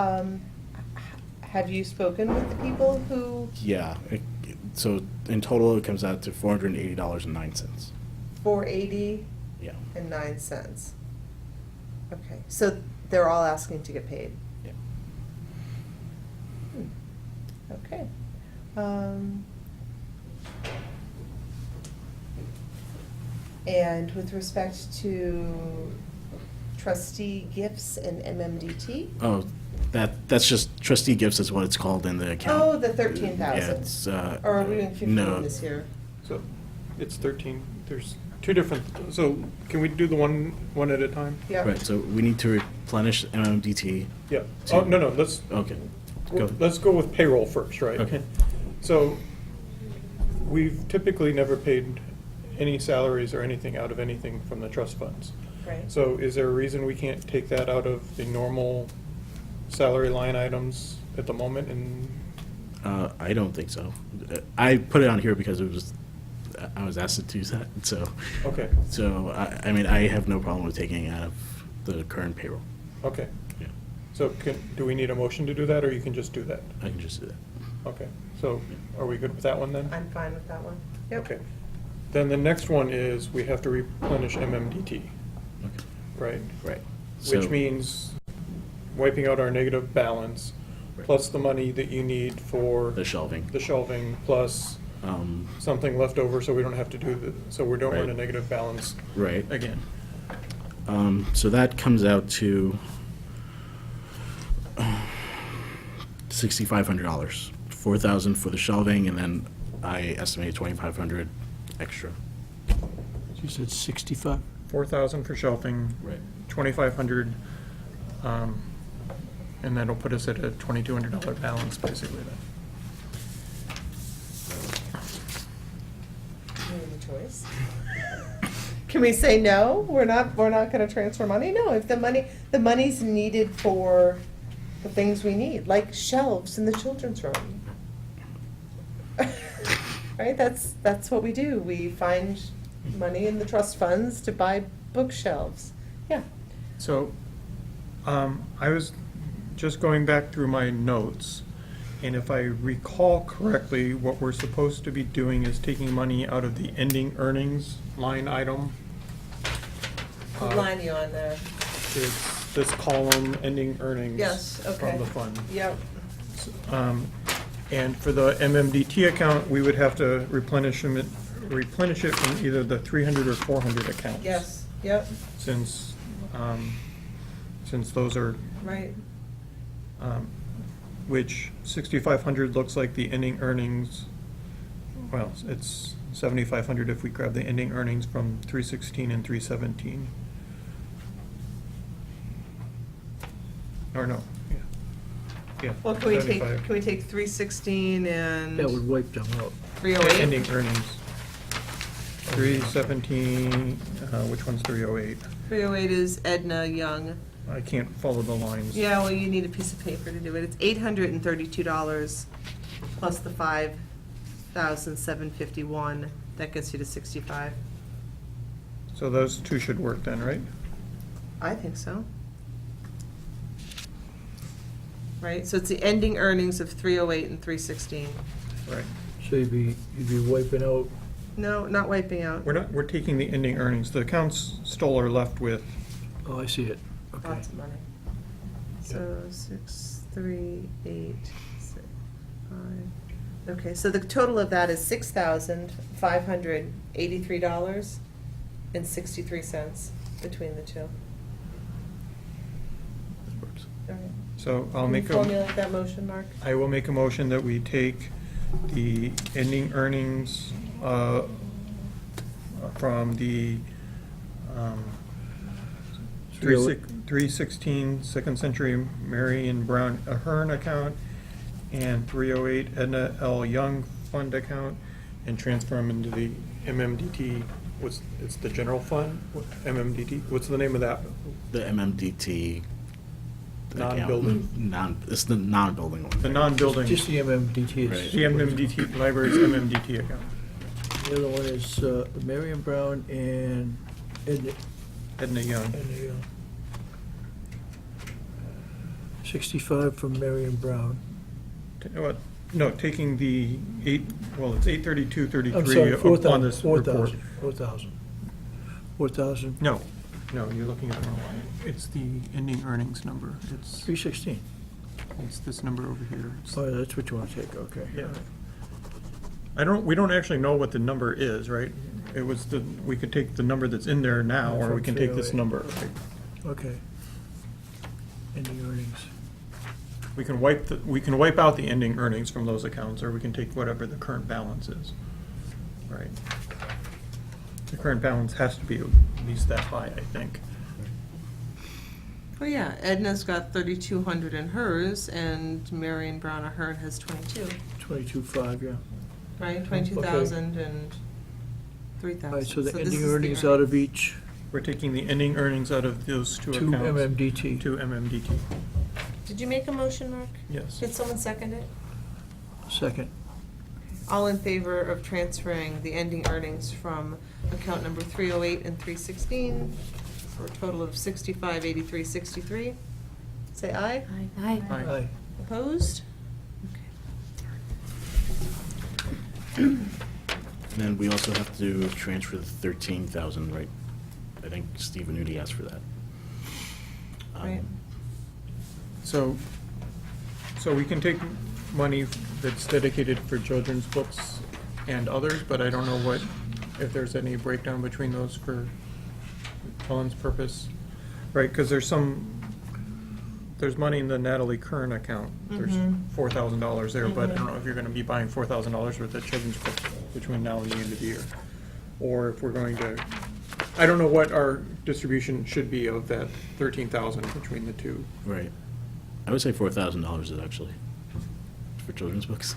Speaker 1: have you spoken with the people who,
Speaker 6: Yeah, so in total, it comes out to $480.09.
Speaker 1: 480
Speaker 6: Yeah,
Speaker 1: and 9 cents? Okay, so they're all asking to get paid?
Speaker 6: yeah.
Speaker 1: Okay. And with respect to trustee gifts and MMDT?
Speaker 6: Oh, that's just trustee gifts is what it's called in the account.
Speaker 1: Oh, the 13,000.
Speaker 6: Yeah, it's,
Speaker 1: Or are we doing 15
Speaker 6: no.
Speaker 1: this year?
Speaker 5: So it's 13, there's two different, so can we do the one at a time?
Speaker 1: Yeah.
Speaker 6: Right, so we need to replenish MMDT.
Speaker 5: Yeah. Oh, no, let's
Speaker 6: Okay, go.
Speaker 5: let's go with payroll first, right?
Speaker 6: Okay.
Speaker 5: So we've typically never paid any salaries or anything out of anything from the trust funds.
Speaker 1: Right.
Speaker 5: So is there a reason we can't take that out of the normal salary line items at the moment? And
Speaker 6: I don't think so. I put it on here because I was asked to do that, so.
Speaker 5: okay,
Speaker 6: So, I mean, I have no problem with taking it out of the current payroll.
Speaker 5: okay.
Speaker 6: Yeah,
Speaker 5: So do we need a motion to do that, or you can just do that?
Speaker 6: I can just do that.
Speaker 5: Okay, so are we good with that one then?
Speaker 1: I'm fine with that one. Yep.
Speaker 5: Okay. Then the next one is we have to replenish MMDT,
Speaker 6: Okay.
Speaker 5: right?
Speaker 6: Right.
Speaker 5: Which
Speaker 6: So-
Speaker 5: means wiping out our negative balance,
Speaker 6: Right.
Speaker 5: plus the money that you need for
Speaker 6: The shelving.
Speaker 5: the shelving, plus something left over so we don't have to do so we don't run a
Speaker 6: Right.
Speaker 5: negative balance
Speaker 6: Right.
Speaker 5: again.
Speaker 6: So that comes out to $6,500. 4,000 for the shelving, and then I estimate 2,500 extra.
Speaker 3: You said 65?
Speaker 5: 4,000 for shelving,
Speaker 6: Right.
Speaker 5: 2,500, and that'll put us at a $2,200 balance basically then.
Speaker 1: We have a choice. Can we say no? We're not gonna transfer money? No, if the money's needed for the things we need, like shelves in the children's room. Right, that's what we do. We find money in the trust funds to buy bookshelves. Yeah.
Speaker 5: So, I was just going back through my notes, and if I recall correctly, what we're supposed to be doing is taking money out of the ending earnings line item.
Speaker 1: What line are you on there?
Speaker 5: It's this column, ending earnings.
Speaker 1: Yes, okay.
Speaker 5: From the fund.
Speaker 1: Yep.
Speaker 5: And for the MMDT account, we would have to replenish it from either the 300 or 400 accounts.
Speaker 1: Yes, yep,
Speaker 5: Since those are,
Speaker 1: right.
Speaker 5: which 6,500 looks like the ending earnings, well, it's 7,500 if we grab the ending earnings from 316 and 317. Or no, yeah. Yeah.
Speaker 1: Well, can we take,
Speaker 5: 75.
Speaker 1: can we take 316 and
Speaker 3: That would wipe them out.
Speaker 1: 308?
Speaker 5: Ending earnings. 317, which one's 308?
Speaker 1: 308 is Edna Young.
Speaker 5: I can't follow the lines.
Speaker 1: Yeah, well, you need a piece of paper to do it. It's $832 plus the $5,751. That gets you to 65.
Speaker 5: So those two should work then, right?
Speaker 1: I think so. Right, so it's the ending earnings of 308 and 316.
Speaker 5: Right.
Speaker 3: So you'd be wiping out,
Speaker 1: No, not wiping out.
Speaker 5: We're taking the ending earnings. The accounts still are left with,
Speaker 3: oh, I see it. Okay.
Speaker 1: Lots of money. So 6, 3, 8, 6, 5. Okay, so the total of that is $6,583.63 between the two.
Speaker 6: That works.
Speaker 1: All right.
Speaker 5: so I'll
Speaker 1: Can you
Speaker 5: make a,
Speaker 1: formulate that motion, Mark?
Speaker 5: I will make a motion that we take the ending earnings from the 316 Second Century Marion Brown Ahern account, and 308 Edna L. Young fund account, and transfer them into the MMDT. It's the general fund, MMDT, what's the name of that?
Speaker 6: The MMDT. account.
Speaker 5: Non-building?
Speaker 6: It's the non-building one.
Speaker 5: The non-building,
Speaker 3: Just the MMDT.
Speaker 6: Right.
Speaker 5: the MMDT, library's MMDT account.
Speaker 3: The other one is Marion Brown and
Speaker 5: Edna Young.
Speaker 3: Edna Young. 65 from Marion Brown.
Speaker 5: No, taking the it's 832.33
Speaker 3: I'm sorry,
Speaker 5: on
Speaker 3: 4,000.
Speaker 5: this report.
Speaker 3: 4,000. 4,000.
Speaker 5: No, you're looking at the wrong one. It's the ending earnings number. It's
Speaker 3: 316.
Speaker 5: this number over here. It's-
Speaker 3: Oh, that's what you want to take, okay.
Speaker 5: Yeah. We don't actually know what the number is, right? We could take the number that's in there now, or we can take this number. Right?
Speaker 3: Okay. Ending earnings.
Speaker 5: We can wipe out the ending earnings from those accounts, or we can take whatever the current balance is. Right. The current balance has to be at least that high, I think.
Speaker 1: Oh, yeah, Edna's got 3,200 in hers, and Marion Brown Ahern has 22,
Speaker 3: 22.5, yeah.
Speaker 1: right? 22,000 and 3,000.
Speaker 3: All right, so the
Speaker 1: this
Speaker 3: ending
Speaker 1: is the
Speaker 3: earnings out of each,
Speaker 5: We're taking the ending earnings out of those two
Speaker 3: to
Speaker 5: accounts.
Speaker 3: MMDT.
Speaker 5: To MMDT,
Speaker 1: Did you make a motion, Mark?
Speaker 5: yes.
Speaker 1: Did someone second it?
Speaker 3: Second.
Speaker 1: All in favor of transferring the ending earnings from account number 308 and 316 for a total of 6583.63? Say aye.
Speaker 8: Aye.
Speaker 3: Aye.
Speaker 1: Opposed?
Speaker 6: And then we also have to transfer the 13,000, right? I think Steve Nudi asked for that.
Speaker 1: Right.
Speaker 5: So we can take money that's dedicated for children's books and others, but I don't know if there's any breakdown between those for Helen's purpose, right? Because there's money in the Natalie Kern account. There's $4,000 there, but I don't know if you're going to be buying $4,000 worth of children's books between now and the end of the year. Or if we're going to, I don't know what our distribution should be of that 13,000 between the two.
Speaker 6: Right. I would say $4,000 is actually for children's books.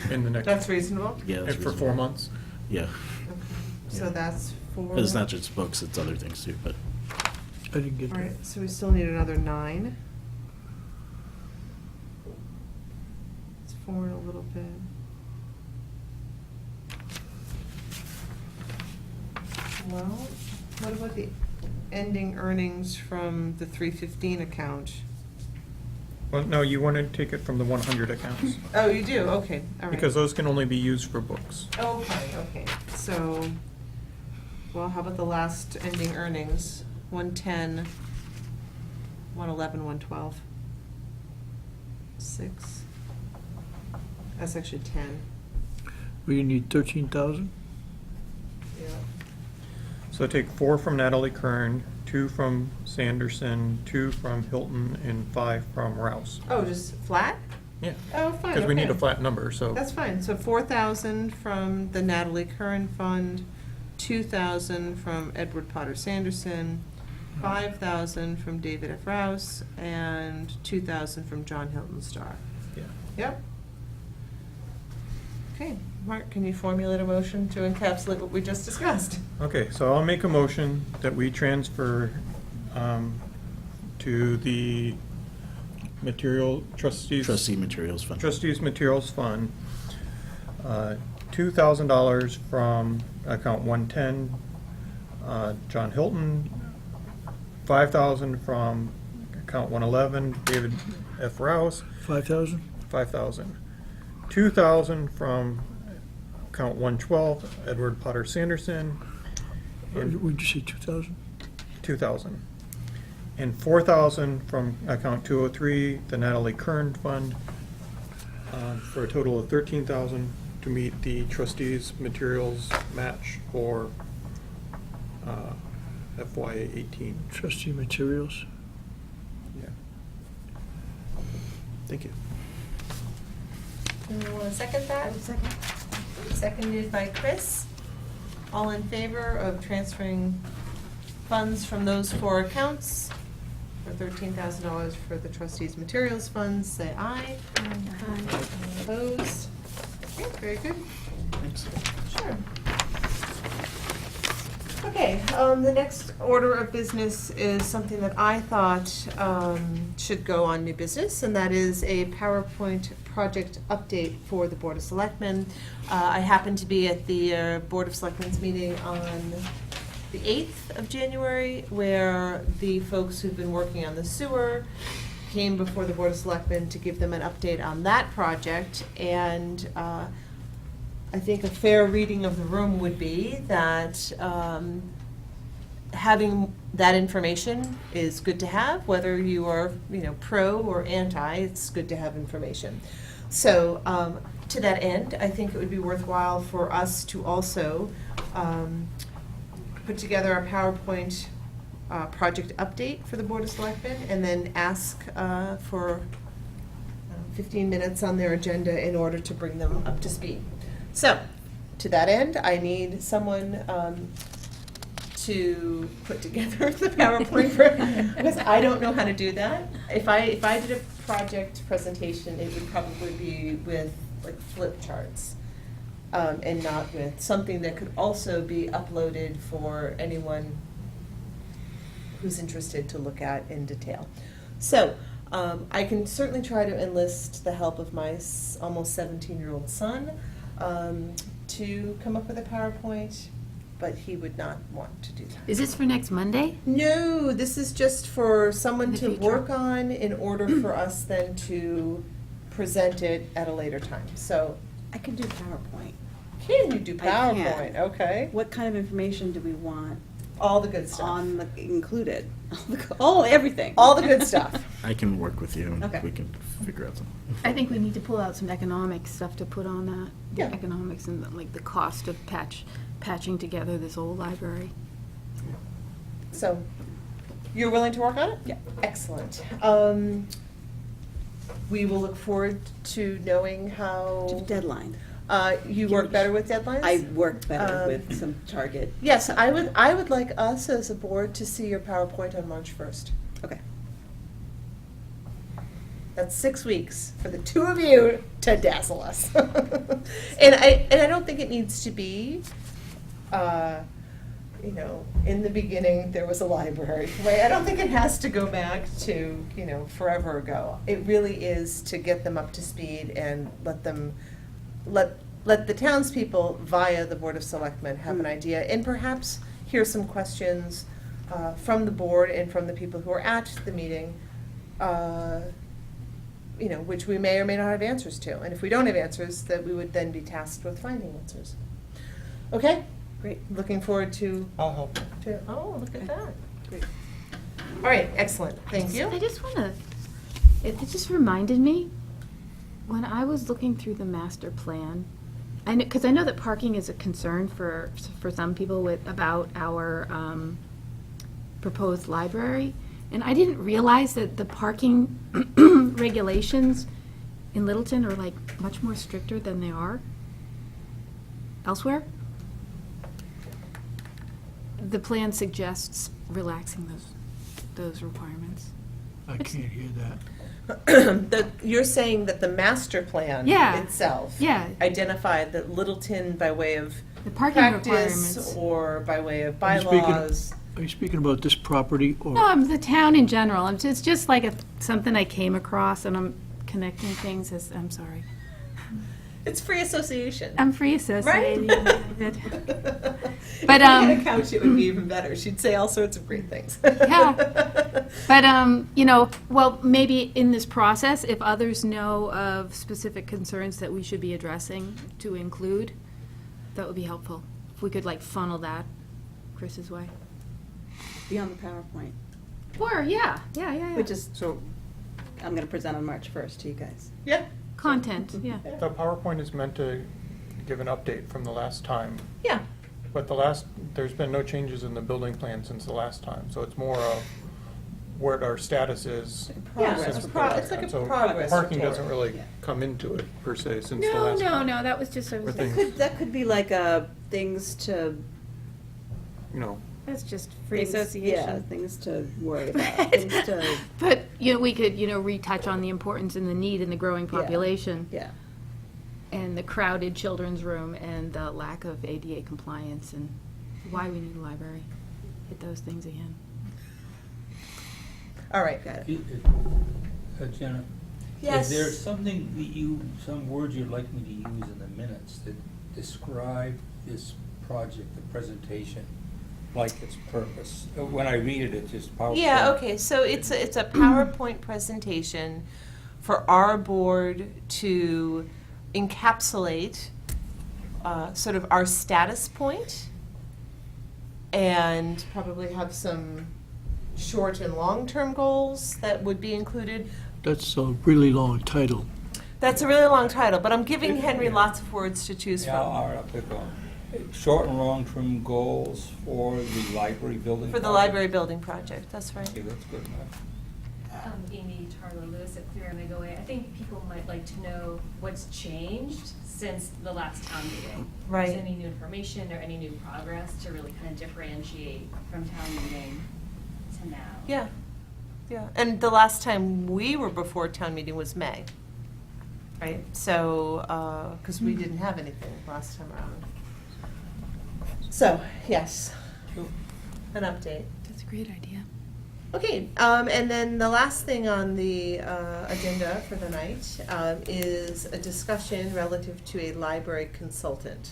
Speaker 5: In the next,
Speaker 1: That's reasonable?
Speaker 6: Yeah, that's
Speaker 5: and for
Speaker 6: reasonable.
Speaker 5: 4 months.
Speaker 6: Yeah.
Speaker 1: So
Speaker 6: Yeah.
Speaker 1: that's for.
Speaker 6: But it's not just books, it's other things too, but
Speaker 3: I didn't get
Speaker 1: All
Speaker 3: that.
Speaker 1: right, so we still need another 9. It's 4 and a little bit. Well, what about the ending earnings from the 315 account?
Speaker 5: Well, no, you want to take it from the 100 accounts,
Speaker 1: Oh, you do, okay, all right.
Speaker 5: because those can only be used for books.
Speaker 1: Okay, so, well, how about the last ending earnings? 110, 111, 112. 6. That's actually 10.
Speaker 3: We need 13,000?
Speaker 1: Yeah.
Speaker 5: So take 4 from Natalie Kern, 2 from Sanderson, 2 from Hilton, and 5 from Rouse.
Speaker 1: Oh, just flat?
Speaker 5: Yeah,
Speaker 1: Oh, fine,
Speaker 5: because we need a
Speaker 1: okay.
Speaker 5: flat number, so.
Speaker 1: That's fine, so 4,000 from the Natalie Curran Fund, 2,000 from Edward Potter Sanderson, 5,000 from David F. Rouse, and 2,000 from John Hilton Starr.
Speaker 5: Yeah.
Speaker 1: Yep. Okay, Mark, can you formulate a motion to encapsulate what we just discussed?
Speaker 5: Okay, so I'll make a motion that we transfer to the
Speaker 6: trustee materials fund.
Speaker 5: Trustees Materials Fund, $2,000 from account 110, John Hilton, 5,000 from account 111, David F. Rouse,
Speaker 3: 5,000?
Speaker 5: 5,000. 2,000 from account 112, Edward Potter Sanderson, and
Speaker 3: Would you say 2,000?
Speaker 5: 2,000. And 4,000 from account 203, the Natalie Kern Fund, for a total of 13,000 to meet the trustees' materials match for FY 18.
Speaker 3: Trustee materials?
Speaker 5: Yeah. Thank you.
Speaker 1: Anyone want to second that?
Speaker 7: Second.
Speaker 1: Seconded by Chris. All in favor of transferring funds from those four accounts for $13,000 for the trustees' materials funds, say aye. Aye. Opposed? Okay, very good.
Speaker 6: Thanks.
Speaker 1: Sure. Okay, the next order of business is something that I thought should go on new business, and that is a PowerPoint project update for the Board of Selectmen. I happened to be at the Board of Selectmen's meeting on the 8th of January, where the folks who've been working on the sewer came before the Board of Selectmen to give them an update on that project, and I think a fair reading of the room would be that having that information is good to have, whether you are, pro or anti, it's good to have information. So to that end, I think it would be worthwhile for us to also put together a PowerPoint project update for the Board of Selectmen, and then ask for 15 minutes on their agenda in order to bring them up to speed. So, to that end, I need someone to put together the PowerPoint because I don't know how to do that. If I did a project presentation, it would probably be with like flip charts, and not with something that could also be uploaded for anyone who's interested to look at in detail. So, I can certainly try to enlist the help of my almost 17-year-old son to come up with a PowerPoint, but he would not want to do that.
Speaker 8: Is this for next Monday?
Speaker 1: No, this is just for someone
Speaker 8: The
Speaker 1: to
Speaker 8: future.
Speaker 1: work on in order for us then to present it at a later time. So,
Speaker 7: I can do PowerPoint.
Speaker 1: can you do
Speaker 7: I can.
Speaker 1: PowerPoint? Okay.
Speaker 7: What kind of information do we want
Speaker 1: All the good stuff.
Speaker 7: on the, included? Everything.
Speaker 1: All the good stuff.
Speaker 6: I can work with you and
Speaker 7: Okay.
Speaker 6: we can figure out something.
Speaker 8: I think we need to pull out some economic stuff to put on that.
Speaker 1: Yeah.
Speaker 8: Economics and like the cost of patching together this old library.
Speaker 1: So, you're willing to work on it?
Speaker 7: Yeah.
Speaker 1: Excellent. We will look forward to knowing how.
Speaker 7: Deadline.
Speaker 1: You work better with deadlines?
Speaker 7: I work better
Speaker 1: Um,
Speaker 7: with some target.
Speaker 1: Yes, I would like us as a board to see your PowerPoint on March 1st.
Speaker 7: Okay.
Speaker 1: That's 6 weeks for the two of you to dazzle us. And I don't think it needs to be, in the beginning, there was a library, right? I don't think it has to go back to, forever ago. It really is to get them up to speed and let the townspeople via the Board of Selectmen have an idea, and perhaps hear some questions from the board and from the people who are at the meeting, which we may or may not have answers to. And if we don't have answers, that we would then be tasked with finding answers. Okay?
Speaker 7: Great.
Speaker 1: Looking forward to,
Speaker 5: I'll help.
Speaker 1: oh, look at that.
Speaker 7: Great.
Speaker 1: All right, excellent, thank you.
Speaker 8: I just want to, it just reminded me, when I was looking through the master plan, because I know that parking is a concern for some people about our proposed library, and I didn't realize that the parking regulations in Littleton are like much more stricter than they are elsewhere. The plan suggests relaxing those requirements.
Speaker 3: I can't hear that.
Speaker 1: You're saying that the master plan
Speaker 8: Yeah.
Speaker 1: itself
Speaker 8: Yeah.
Speaker 1: identified that Littleton, by way of
Speaker 8: The parking
Speaker 1: practice
Speaker 8: requirements.
Speaker 1: or by way of
Speaker 3: Are you speaking-
Speaker 1: bylaws.
Speaker 3: Are you speaking about this property or?
Speaker 8: No, I'm the town in general. It's just like something I came across, and I'm connecting things as, I'm sorry.
Speaker 1: It's free association.
Speaker 8: I'm free associating.
Speaker 1: But if
Speaker 8: But,
Speaker 1: I had a couch, it would be even better. She'd say all sorts of great things.
Speaker 8: Yeah. But, well, maybe in this process, if others know of specific concerns that we should be addressing to include, that would be helpful. If we could like funnel that Chris's way.
Speaker 7: Be on the PowerPoint,
Speaker 8: Or, yeah.
Speaker 7: which is,
Speaker 5: So
Speaker 7: I'm going to present on March 1st to you guys.
Speaker 1: Yeah.
Speaker 8: Content, yeah.
Speaker 5: the PowerPoint is meant to give an update from the last time,
Speaker 1: Yeah.
Speaker 5: but there's been no changes in the building plan since the last time, so it's more of what our status is.
Speaker 1: Yeah,
Speaker 5: since
Speaker 1: it's
Speaker 5: the
Speaker 1: pro-
Speaker 5: last
Speaker 1: it's like
Speaker 5: time.
Speaker 1: a
Speaker 5: So
Speaker 1: progress
Speaker 5: parking
Speaker 1: report.
Speaker 5: doesn't really
Speaker 7: Yeah.
Speaker 5: come into it per se since the last time.
Speaker 8: No, that was just, I was
Speaker 5: Or things.
Speaker 7: That could be like things to,
Speaker 8: That's just free
Speaker 7: Things- Yeah,
Speaker 8: association.
Speaker 7: things to worry about, things to,
Speaker 8: But, you know, we could, you know, retouch on the importance and the need in the growing
Speaker 7: Yeah.
Speaker 8: population.
Speaker 7: yeah.
Speaker 8: And the crowded children's room and the lack of ADA compliance and why we need a library. Hit those things again.
Speaker 1: All right.
Speaker 9: Jenna,
Speaker 1: Yes.
Speaker 9: is there something that some words you'd like me to use in the minutes that describe this project, the presentation, like its purpose? When I read it, it's just PowerPoint.
Speaker 1: Yeah, okay, so it's a PowerPoint presentation for our board to encapsulate sort of our status point and probably have some short and long-term goals that would be included.
Speaker 3: That's a really long title.
Speaker 1: That's a really long title, but I'm giving Henry lots of words to choose
Speaker 9: Yeah,
Speaker 1: from.
Speaker 9: all right, I'll pick one. Short and long-term goals for the library building.
Speaker 1: For the
Speaker 9: project?
Speaker 1: library building project, that's right.
Speaker 9: Okay, that's good enough.
Speaker 11: Amy Tarlow Lewis at Clear Amigo. I think people might like to know what's changed since the last town meeting.
Speaker 1: Right.
Speaker 11: Is there any new information or any new progress to really kind of differentiate from town meeting to now?
Speaker 1: Yeah, yeah. And the last time we were before town meeting was May, right? So, because we didn't have anything last time around. So, yes, an update.
Speaker 8: That's a great idea.
Speaker 1: Okay, and then the last thing on the agenda for the night is a discussion relative to a library consultant.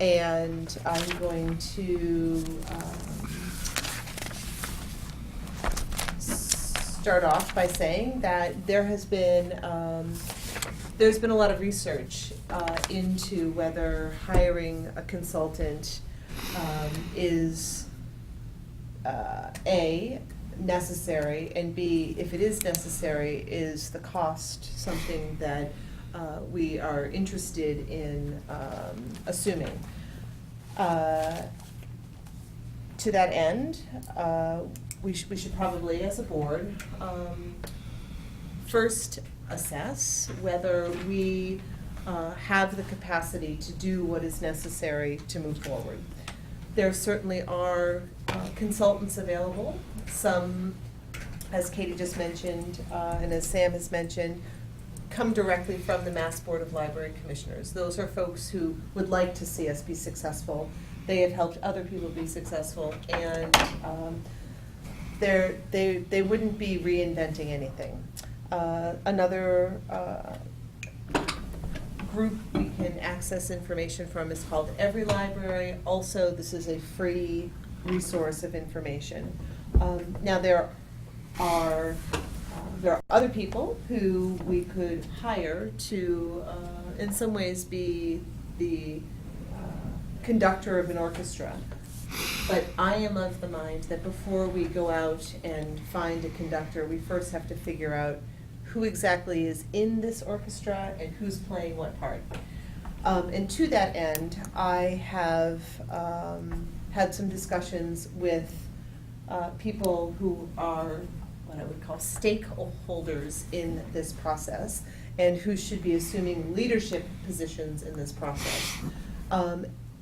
Speaker 1: And I'm going to start off by saying that there's been a lot of research into whether hiring a consultant is A, necessary, and B, if it is necessary, is the cost something that we are interested in assuming? To that end, we should probably, as a board, first assess whether we have the capacity to do what is necessary to move forward. There certainly are consultants available. Some, as Katie just mentioned, and as Sam has mentioned, come directly from the Mass Board of Library Commissioners. Those are folks who would like to see us be successful. They have helped other people be successful, and they wouldn't be reinventing anything. Another group we can access information from is called Every Library. Also, this is a free resource of information. Now, there are other people who we could hire to, in some ways, be the conductor of an orchestra. But I am of the mind that before we go out and find a conductor, we first have to figure out who exactly is in this orchestra and who's playing what part. And to that end, I have had some discussions with people who are what I would call stakeholders in this process and who should be assuming leadership positions in this process.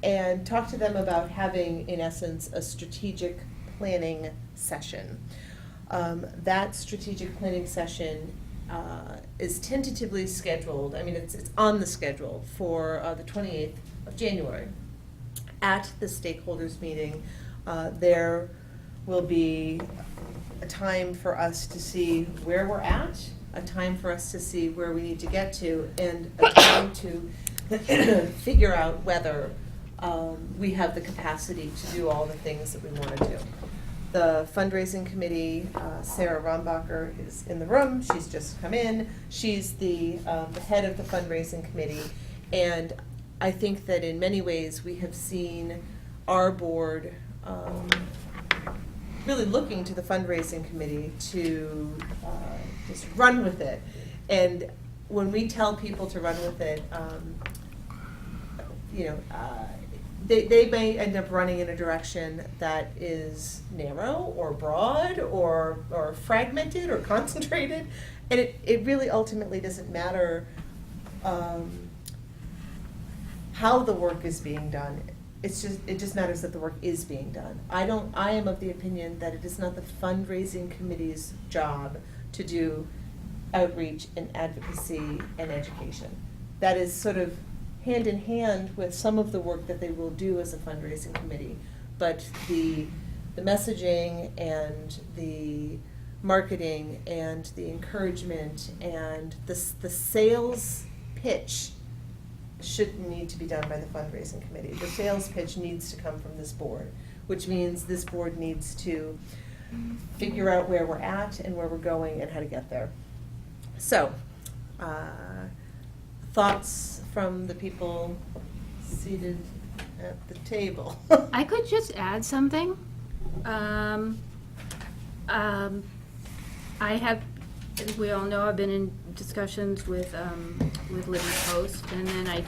Speaker 1: And talk to them about having, in essence, a strategic planning session. That strategic planning session is tentatively scheduled, I mean, it's on the schedule for the 28th of January. At the stakeholders meeting, there will be a time for us to see where we're at, a time for us to see where we need to get to, and a time to figure out whether we have the capacity to do all the things that we want to do. The fundraising committee, Sarah Rombacher is in the room. She's just come in. She's the head of the fundraising committee. And I think that in many ways we have seen our board really looking to the fundraising committee to just run with it. And when we tell people to run with it, they may end up running in a direction that is narrow or broad or fragmented or concentrated, and it really ultimately doesn't matter how the work is being done. it just matters that the work is being done. I am of the opinion that it is not the fundraising committee's job to do outreach and advocacy and education. That is sort of hand in hand with some of the work that they will do as a fundraising committee. But the messaging and the marketing and the encouragement and the sales pitch shouldn't need to be done by the fundraising committee. The sales pitch needs to come from this board, which means this board needs to figure out where we're at and where we're going and how to get there. So, thoughts from the people seated at the table?
Speaker 8: I could just add something. I have, as we all know, I've been in discussions with LibTrust, and then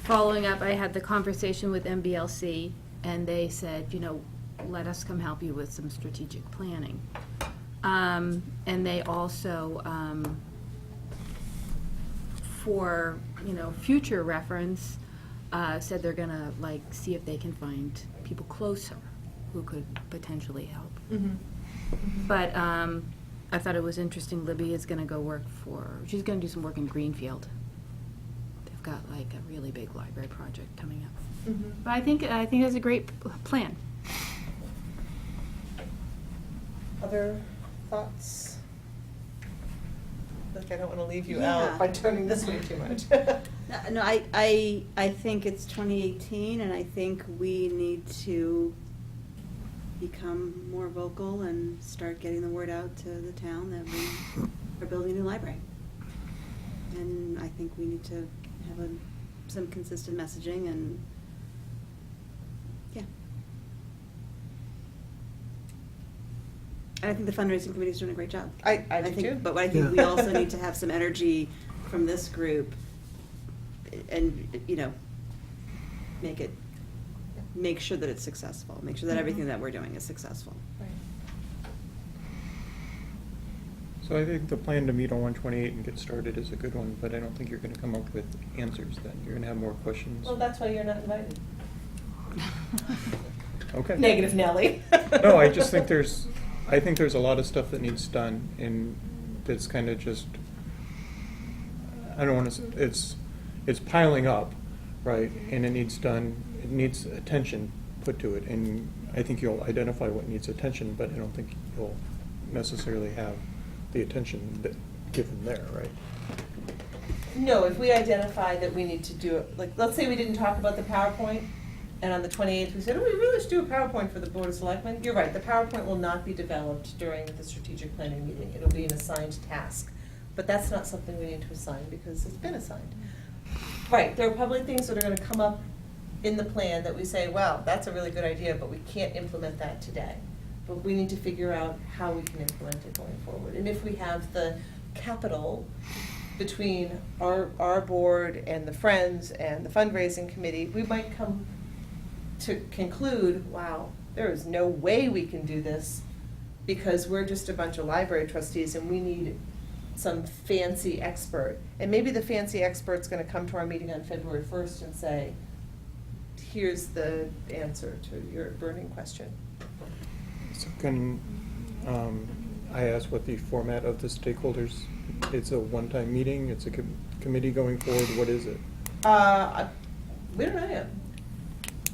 Speaker 8: following up, I had the conversation with MBLC, and they said, let us come help you with some strategic planning. And they also, for, future reference, said they're gonna, see if they can find people closer who could potentially help.
Speaker 1: Mm-hmm.
Speaker 8: But I thought it was interesting, Libby is gonna go work she's gonna do some work in Greenfield. They've got a really big library project coming up.
Speaker 1: Mm-hmm.
Speaker 8: But I think that's a great plan.
Speaker 1: Other thoughts? I don't want to leave you
Speaker 7: Yeah.
Speaker 1: out by turning this way too much.
Speaker 7: No, I think it's 2018, and I think we need to become more vocal and start getting the word out to the town that we are building a new library. And I think we need to have some consistent messaging, and yeah. And I think the fundraising committee is doing a great job.
Speaker 1: I do
Speaker 7: think,
Speaker 1: too.
Speaker 7: but I think
Speaker 3: Yeah.
Speaker 7: we also need to have some energy from this group, and make sure that it's successful. Make sure that everything that we're doing is successful.
Speaker 5: So I think the plan to meet on 128 and get started is a good one, but I don't think you're going to come up with answers then. You're going to have more questions.
Speaker 1: Well, that's why you're not invited.
Speaker 5: Okay.
Speaker 1: Negative Nelly.
Speaker 5: No, I just think there's a lot of stuff that needs done, and that's kind of just, I don't want to, it's piling up, right? And it needs done, it needs attention put to it, and I think you'll identify what needs attention, but I don't think you'll necessarily have the attention that given there, right?
Speaker 1: No, if we identify that we need to do it, let's say we didn't talk about the PowerPoint, and on the 28th we said, oh, we really should do a PowerPoint for the Board of Selectmen. You're right, the PowerPoint will not be developed during the strategic planning meeting. It'll be an assigned task. But that's not something we need to assign because it's been assigned. Right, there are probably things that are going to come up in the plan that we say, wow, that's a really good idea, but we can't implement that today. But we need to figure out how we can implement it going forward. And if we have the capital between our board and the Friends and the fundraising committee, we might come to conclude, wow, there is no way we can do this because we're just a bunch of library trustees and we need some fancy expert. And maybe the fancy expert's going to come to our meeting on February 1st and say, here's the answer to your burning question.
Speaker 5: So can I ask what the format of the stakeholders, it's a one-time meeting, it's a committee going forward, what is it?
Speaker 1: We don't know yet.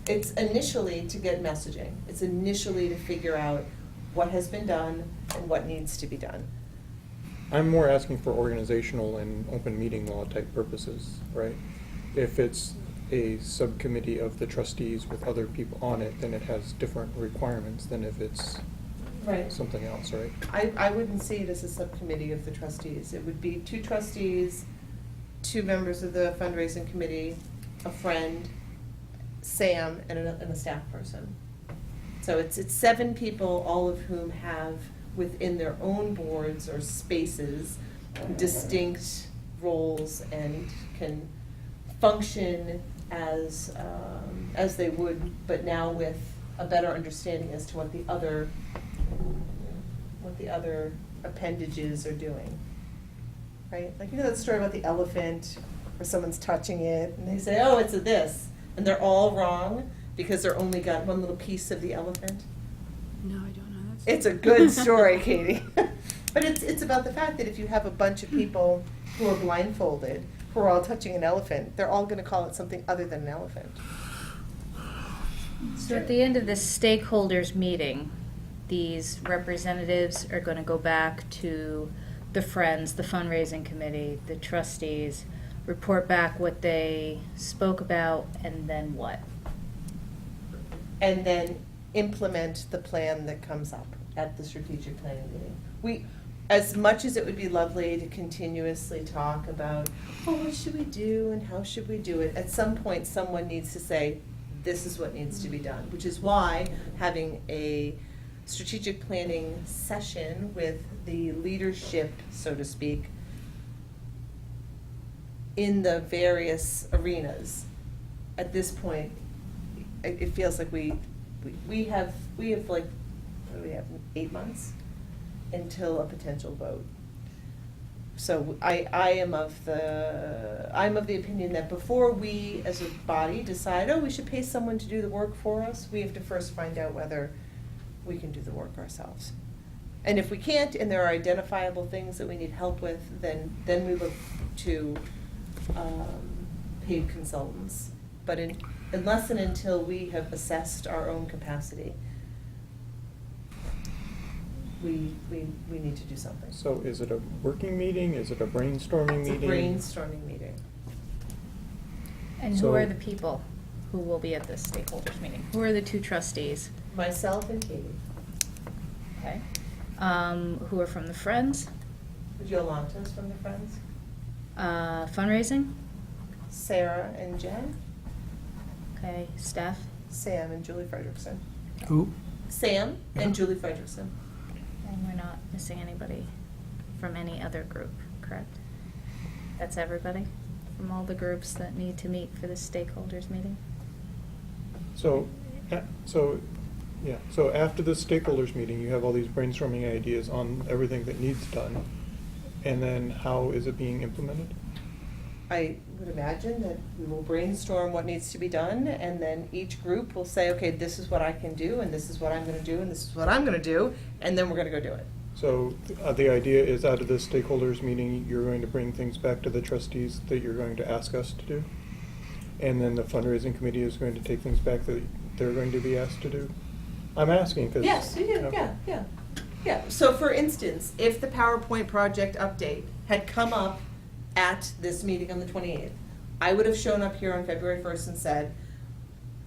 Speaker 1: It's initially to get messaging. It's initially to figure out what has been done and what needs to be done.
Speaker 5: I'm more asking for organizational and open meeting law type purposes, right? If it's a subcommittee of the trustees with other people on it, then it has different requirements than if it's
Speaker 1: Right.
Speaker 5: something else, right?
Speaker 1: I wouldn't see it as a subcommittee of the trustees. It would be 2 trustees, 2 members of the fundraising committee, a friend, Sam, and a staff person. So it's 7 people, all of whom have, within their own boards or spaces, distinct roles and can function as they would, but now with a better understanding as to what the other appendages are doing. Right? Like, you know that story about the elephant where someone's touching it and they say, oh, it's a this, and they're all wrong, because they're only got one little piece of the elephant?
Speaker 8: No, I don't know. That's
Speaker 1: It's a good story, Katie. But it's about the fact that if you have a bunch of people who are blindfolded, who are all touching an elephant, they're all gonna call it something other than an elephant.
Speaker 2: So at the end of this stakeholders meeting, these representatives are going to go back to the Friends, the fundraising committee, the trustees, report back what they spoke about, and then what?
Speaker 1: And then implement the plan that comes up at the strategic planning meeting. As much as it would be lovely to continuously talk about, oh, what should we do and how should we do it, at some point, someone needs to say, this is what needs to be done, which is why having a strategic planning session with the leadership, so to speak, in the various arenas, at this point, it feels like we have like, what do we have, 8 months until a potential vote. So I'm of the opinion that before we as a body decide, oh, we should pay someone to do the work for us, we have to first find out whether we can do the work ourselves. And if we can't, and there are identifiable things that we need help with, then we look to paid consultants. But unless and until we have assessed our own capacity, we need to do something.
Speaker 5: So is it a working meeting? Is it a brainstorming
Speaker 1: It's a
Speaker 5: meeting?
Speaker 1: brainstorming meeting.
Speaker 2: And who
Speaker 5: So-
Speaker 2: are the people who will be at this stakeholders meeting? Who are the 2 trustees?
Speaker 1: Myself and Katie.
Speaker 2: Okay. Who are from the Friends?
Speaker 1: Yolanda's from the Friends.
Speaker 2: Fundraising?
Speaker 1: Sarah and Jen.
Speaker 2: Okay. Staff?
Speaker 1: Sam and Julie Frederickson.
Speaker 3: Who?
Speaker 1: Sam and Julie Frederickson.
Speaker 2: And we're not missing anybody from any other group, correct? That's everybody from all the groups that need to meet for this stakeholders meeting?
Speaker 5: So after the stakeholders meeting, you have all these brainstorming ideas on everything that needs done, and then how is it being implemented?
Speaker 1: I would imagine that we will brainstorm what needs to be done, and then each group will say, okay, this is what I can do, and this is what I'm gonna do, and this is what I'm gonna do, and then we're gonna go do it.
Speaker 5: So the idea is out of this stakeholders meeting, you're going to bring things back to the trustees that you're going to ask us to do? And then the fundraising committee is going to take things back that they're going to be asked to do? I'm asking because.
Speaker 1: Yes, yeah. So for instance, if the PowerPoint project update had come up at this meeting on the 28th, I would have shown up here on February 1st and said,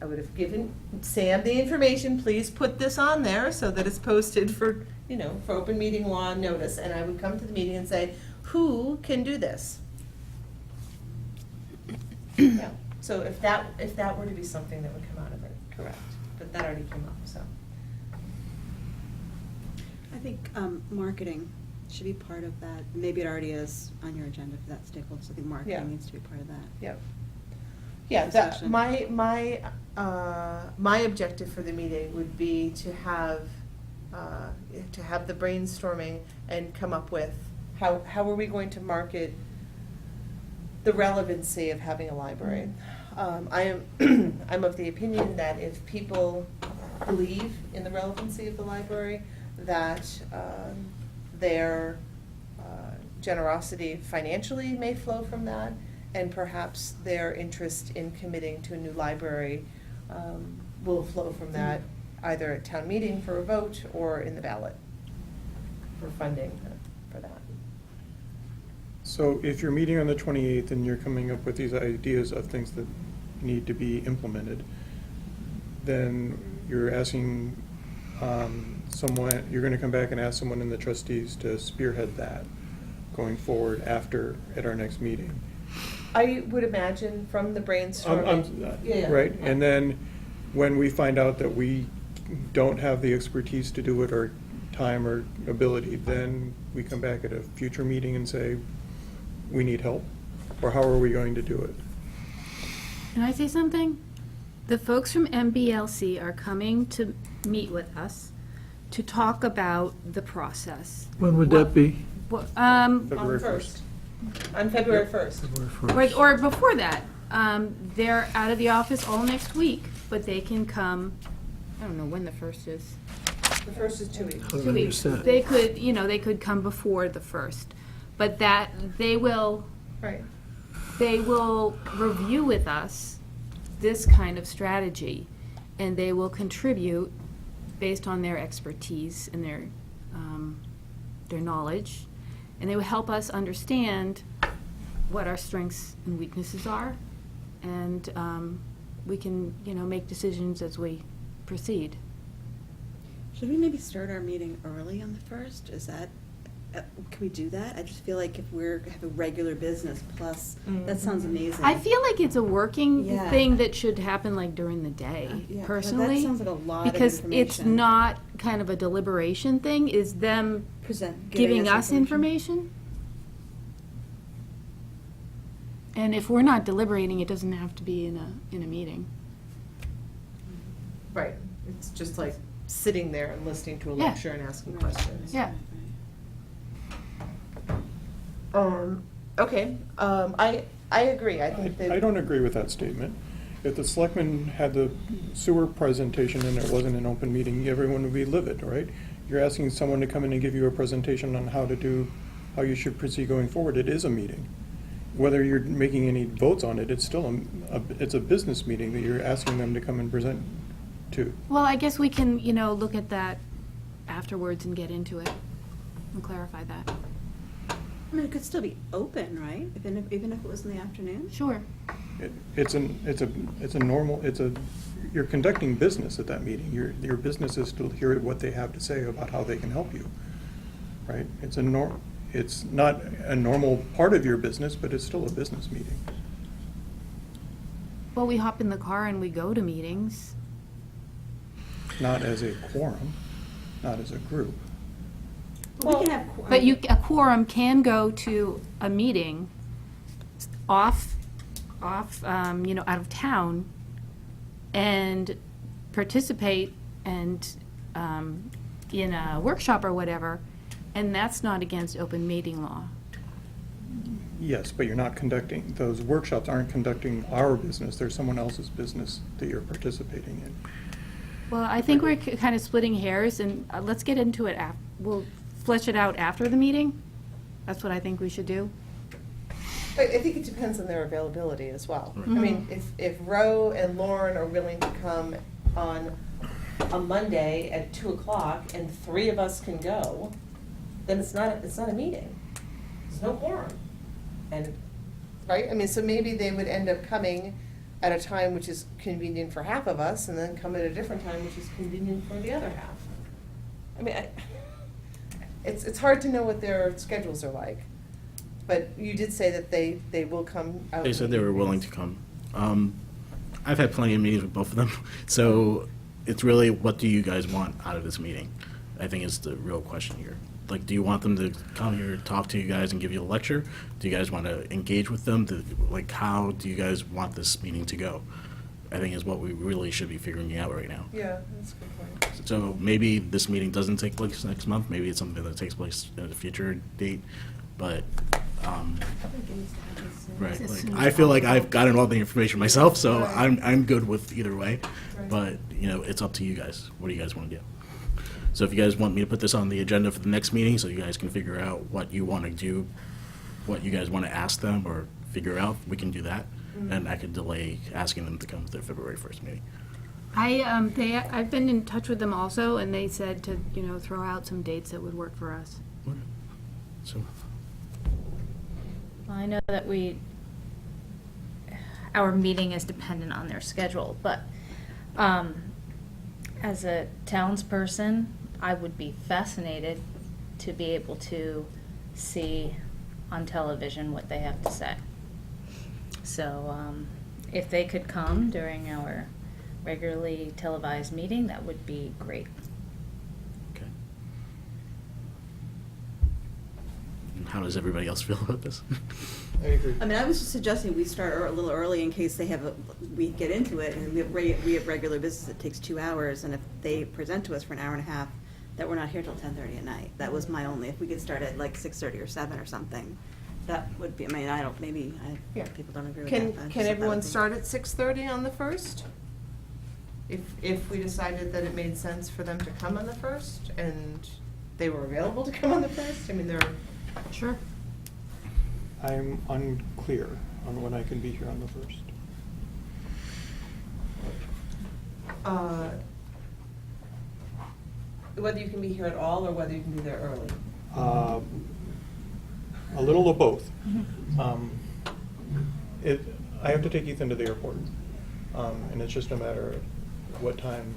Speaker 1: I would have given Sam the information, please put this on there so that it's posted for, for open meeting law notice, and I would come to the meeting and say, who can do this? Yeah, so if that were to be something that would come out of it, correct, but that already came up, so.
Speaker 7: I think marketing should be part of that. Maybe it already is on your agenda for that stakeholders. I think
Speaker 1: Yeah.
Speaker 7: marketing needs to be part of that.
Speaker 1: Yep. Yeah,
Speaker 7: Discussion.
Speaker 1: my objective for the meeting would be to have the brainstorming and come up with how are we going to market the relevancy of having a library. I'm of the opinion that if people believe in the relevancy of the library, that their generosity financially may flow from that, and perhaps their interest in committing to a new library will flow from that, either at town meeting for a vote or in the ballot for funding for that.
Speaker 5: So if you're meeting on the 28th and you're coming up with these ideas of things that need to be implemented, then you're asking someone, you're going to come back and ask someone in the trustees to spearhead that going forward at our next meeting.
Speaker 1: I would imagine from the brainstorming. Yeah.
Speaker 5: Right, and then when we find out that we don't have the expertise to do it, or time or ability, then we come back at a future meeting and say, we need help, or how are we going to do it?
Speaker 8: Can I say something? The folks from MBLC are coming to meet with us to talk about the process.
Speaker 3: When would that be?
Speaker 5: February 1st.
Speaker 1: On February 1st.
Speaker 3: February 1st.
Speaker 8: Or before that. They're out of the office all next week. but they can come, I don't know when the first is.
Speaker 1: The first is 2 weeks.
Speaker 3: How did I
Speaker 8: 2
Speaker 3: miss
Speaker 8: weeks.
Speaker 3: that?
Speaker 8: They could, they could come before the first, but that, they will
Speaker 1: Right.
Speaker 8: review with us this kind of strategy, and they will contribute based on their expertise and their knowledge, and they will help us understand what our strengths and weaknesses are, and we can, make decisions as we proceed.
Speaker 7: Should we maybe start our meeting early on the first? Is that, can we do that? I just feel like if we're, have a regular business plus, that sounds amazing.
Speaker 8: I feel like it's a working
Speaker 7: Yeah.
Speaker 8: thing that should happen like during the day,
Speaker 7: Yeah,
Speaker 8: personally.
Speaker 7: That sounds like a lot of
Speaker 8: Because it's
Speaker 7: information.
Speaker 8: not kind of a deliberation thing, is them giving us information. And if we're not deliberating, it doesn't have to be in a meeting.
Speaker 1: Right. It's just like sitting there and listening to a
Speaker 8: Yeah.
Speaker 1: lecture and asking questions.
Speaker 8: Yeah.
Speaker 1: Okay, I agree. I think that.
Speaker 5: I don't agree with that statement. If the selectmen had the sewer presentation and it wasn't an open meeting, everyone would be livid, right? You're asking someone to come in and give you a presentation on how you should proceed going forward. It is a meeting. Whether you're making any votes on it, it's still it's a business meeting that you're asking them to come and present to.
Speaker 8: Well, I guess we can, look at that afterwards and get into it and clarify that.
Speaker 7: I mean, it could still be open, right? Even if it was in the afternoon?
Speaker 8: Sure.
Speaker 5: You're conducting business at that meeting. Your business is to hear what they have to say about how they can help you, right? It's not a normal part of your business, but it's still a business meeting.
Speaker 8: Well, we hop in the car and we go to meetings.
Speaker 5: Not as a quorum, not as a group.
Speaker 7: Well, we can have.
Speaker 8: But a quorum can go to a meeting off, out of town and participate and, in a workshop or whatever, and that's not against open meeting law.
Speaker 5: Yes, but you're not conducting, those workshops aren't conducting our business. They're someone else's business that you're participating in.
Speaker 8: Well, I think we're kind of splitting hairs, and let's get into it we'll flesh it out after the meeting. That's what I think we should do.
Speaker 1: I think it depends on their availability as well.
Speaker 6: Right.
Speaker 1: I mean, if Roe and Lauren are willing to come on a Monday at 2:00 and 3 of us can go, then it's not a meeting. There's no quorum. And, right? I mean, so maybe they would end up coming at a time which is convenient for half of us, and then come at a different time which is convenient for the other half. I mean, it's hard to know what their schedules are like. But you did say that they will come out.
Speaker 6: They said they were willing to come. I've had plenty of meetings with both of them, so it's really, what do you guys want out of this meeting? I think is the real question here. Like, do you want them to come here, talk to you guys, and give you a lecture? Do you guys want to engage with them? How do you guys want this meeting to go? I think is what we really should be figuring out right now.
Speaker 1: Yeah, that's a good point.
Speaker 6: So maybe this meeting doesn't take place next month. Maybe it's something that takes place at a future date. But right,
Speaker 8: As
Speaker 6: like,
Speaker 8: soon as
Speaker 6: I feel like
Speaker 8: possible.
Speaker 6: I've gotten all the information myself, so
Speaker 1: Right.
Speaker 6: I'm good with either way.
Speaker 1: Right.
Speaker 6: But it's up to you guys. What do you guys want to do? So if you guys want me to put this on the agenda for the next meeting, so you guys can figure out what you want to do, what you guys want to ask them or figure out, we can do that. And I could delay asking them to come to their February 1st meeting.
Speaker 8: I've been in touch with them also, and they said to, throw out some dates that would work for us.
Speaker 6: So
Speaker 2: Well, I know that our meeting is dependent on their schedule, but as a townsperson, I would be fascinated to be able to see on television what they have to say. So if they could come during our regularly televised meeting, that would be great.
Speaker 6: okay. And how does everybody else feel about this?
Speaker 5: I agree.
Speaker 7: I mean, I was just suggesting we start a little early in case we get into it, and we have regular business that takes 2 hours, and if they present to us for an hour and a half, that we're not here till 10:30 at night. That was my only, if we could start at like 6:30 or 7 or something, that would be,
Speaker 1: Yeah.
Speaker 7: people don't agree with
Speaker 1: Can
Speaker 7: that.
Speaker 1: everyone start at 6:30 on the 1st? if we decided that it made sense for them to come on the 1st and they were available to come on the 1st, I mean, they're,
Speaker 8: Sure.
Speaker 5: I'm unclear on when I can be here on the 1st.
Speaker 1: whether you can be here at all or whether you can be there early.
Speaker 5: A little of both. I have to take Ethan to the airport, and it's just a matter of what time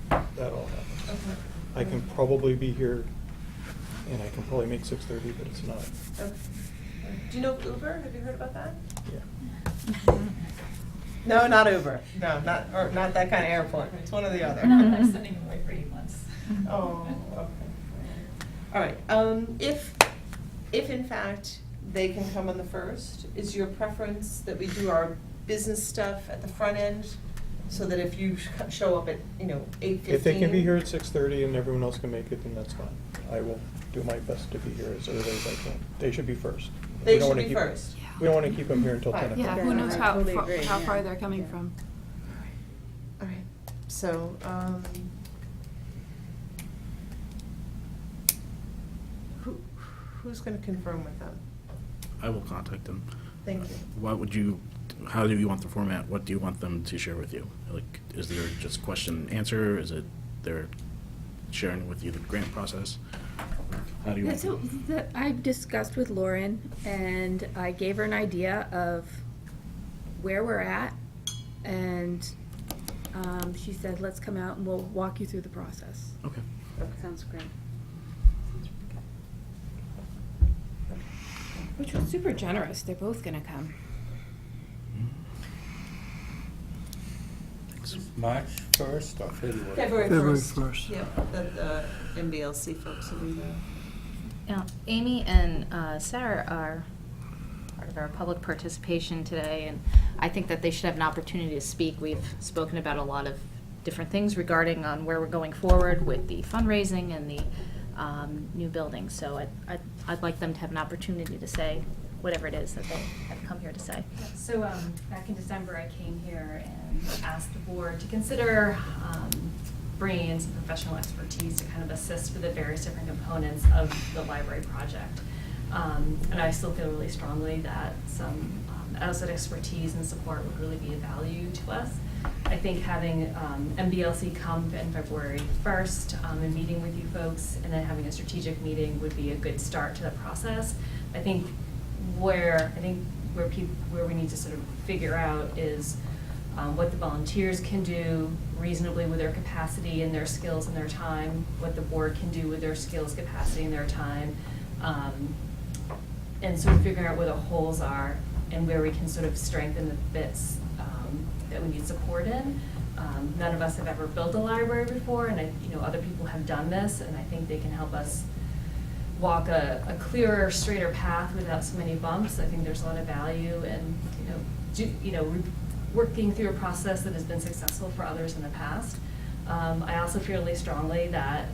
Speaker 5: that all happens.
Speaker 1: Okay.
Speaker 5: I can probably be here, and I can probably make 6:30, but it's not.
Speaker 1: Okay. Do you know Uber? Have you heard about that?
Speaker 5: Yeah.
Speaker 1: No, not Uber. No, not that kind of airport. It's one or the other.
Speaker 11: I'm sending him away for 8 months.
Speaker 1: Oh, okay. All right, if in fact they can come on the 1st, is your preference that we do our business stuff at the front end? So that if you show up at, 8:15?
Speaker 5: If they can be here at 6:30 and everyone else can make it, then that's fine. I will do my best to be here as early as I can. They should be first.
Speaker 1: They
Speaker 5: We don't
Speaker 1: should
Speaker 5: wanna
Speaker 1: be
Speaker 5: keep-
Speaker 1: first.
Speaker 5: We don't want to keep them here until 10
Speaker 1: Right.
Speaker 5: o'clock.
Speaker 8: Yeah, who knows
Speaker 7: I
Speaker 8: how,
Speaker 7: totally agree,
Speaker 8: how
Speaker 7: yeah.
Speaker 8: far they're coming
Speaker 7: Yeah.
Speaker 8: from.
Speaker 1: All right, so, who's gonna confirm with them?
Speaker 6: I will contact them.
Speaker 1: Thank you.
Speaker 6: How do you want the format? What do you want them to share with you? Like, is there just question and answer? Is it they're sharing with you the grant process? How do you
Speaker 8: Yeah,
Speaker 6: want
Speaker 8: so I discussed with Lauren, and I gave her an idea of where we're at, and she said, let's come out and we'll walk you through the process.
Speaker 6: Okay.
Speaker 7: Sounds great.
Speaker 8: Which was super generous. They're both gonna come.
Speaker 6: Thanks.
Speaker 9: March 1st or February?
Speaker 1: February
Speaker 3: February
Speaker 1: 1st.
Speaker 3: 1st.
Speaker 1: Yep, the MBLC folks will be there.
Speaker 2: Now, Amy and Sarah are part of our public participation today, and I think that they should have an opportunity to speak. We've spoken about a lot of different things regarding on where we're going forward with the fundraising and the new building. So I'd like them to have an opportunity to say whatever it is that they have come here to say.
Speaker 11: So back in December, I came here and asked the board to consider bringing in some professional expertise to kind of assist with the various different components of the library project. And I still feel really strongly that some outside expertise and support would really be of value to us. I think having MBLC come in February 1st and meeting with you folks and then having a strategic meeting would be a good start to the process. I think where we need to sort of figure out is what the volunteers can do reasonably with their capacity and their skills and their time, what the board can do with their skills, capacity, and their time, and sort of figuring out where the holes are and where we can sort of strengthen the bits that we need support in. None of us have ever built a library before, and other people have done this, and I think they can help us walk a clearer, straighter path without so many bumps. I think there's a lot of value in working through a process that has been successful for others in the past. I also feel really strongly that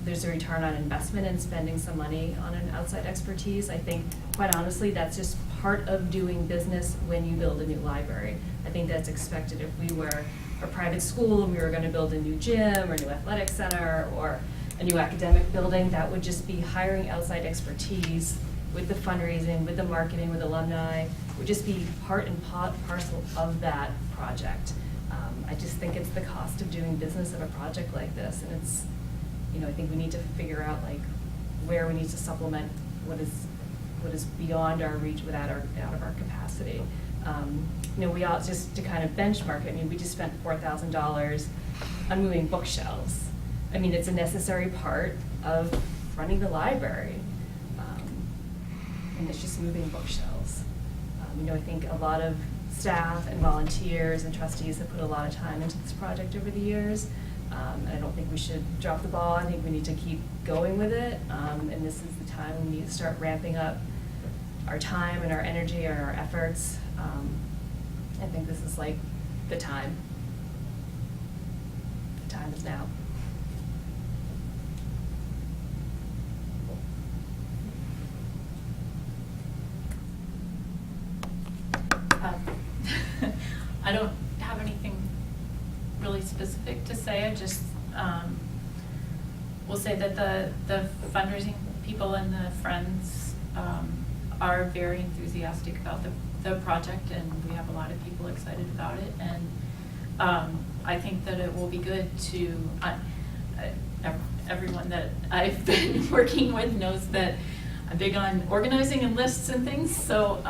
Speaker 11: there's a return on investment in spending some money on an outside expertise. I think, quite honestly, that's just part of doing business when you build a new library. I think that's expected. If we were a private school and we were going to build a new gym or a new athletic center or a new academic building, that would just be hiring outside expertise with the fundraising, with the marketing, with alumni. It would just be part and parcel of that project. I just think it's the cost of doing business of a project like this, and it's, I think we need to figure out where we need to supplement what is beyond our reach out of our capacity. We all, just to kind of benchmark it, we just spent $4,000 on moving bookshelves. It's a necessary part of running the library, and it's just moving bookshelves. I think a lot of staff and volunteers and trustees have put a lot of time into this project over the years. And I don't think we should drop the ball. I think we need to keep going with it. And this is the time we need to start ramping up our time and our energy and our efforts. I think this is the time. The time is now.
Speaker 12: I don't have anything specific to say. I just will say that the fundraising people and the friends are very enthusiastic about the project, and we have a lot of people excited about it. And I think that it will be good to, everyone that I've been working with knows that I'm big on organizing and lists and things. So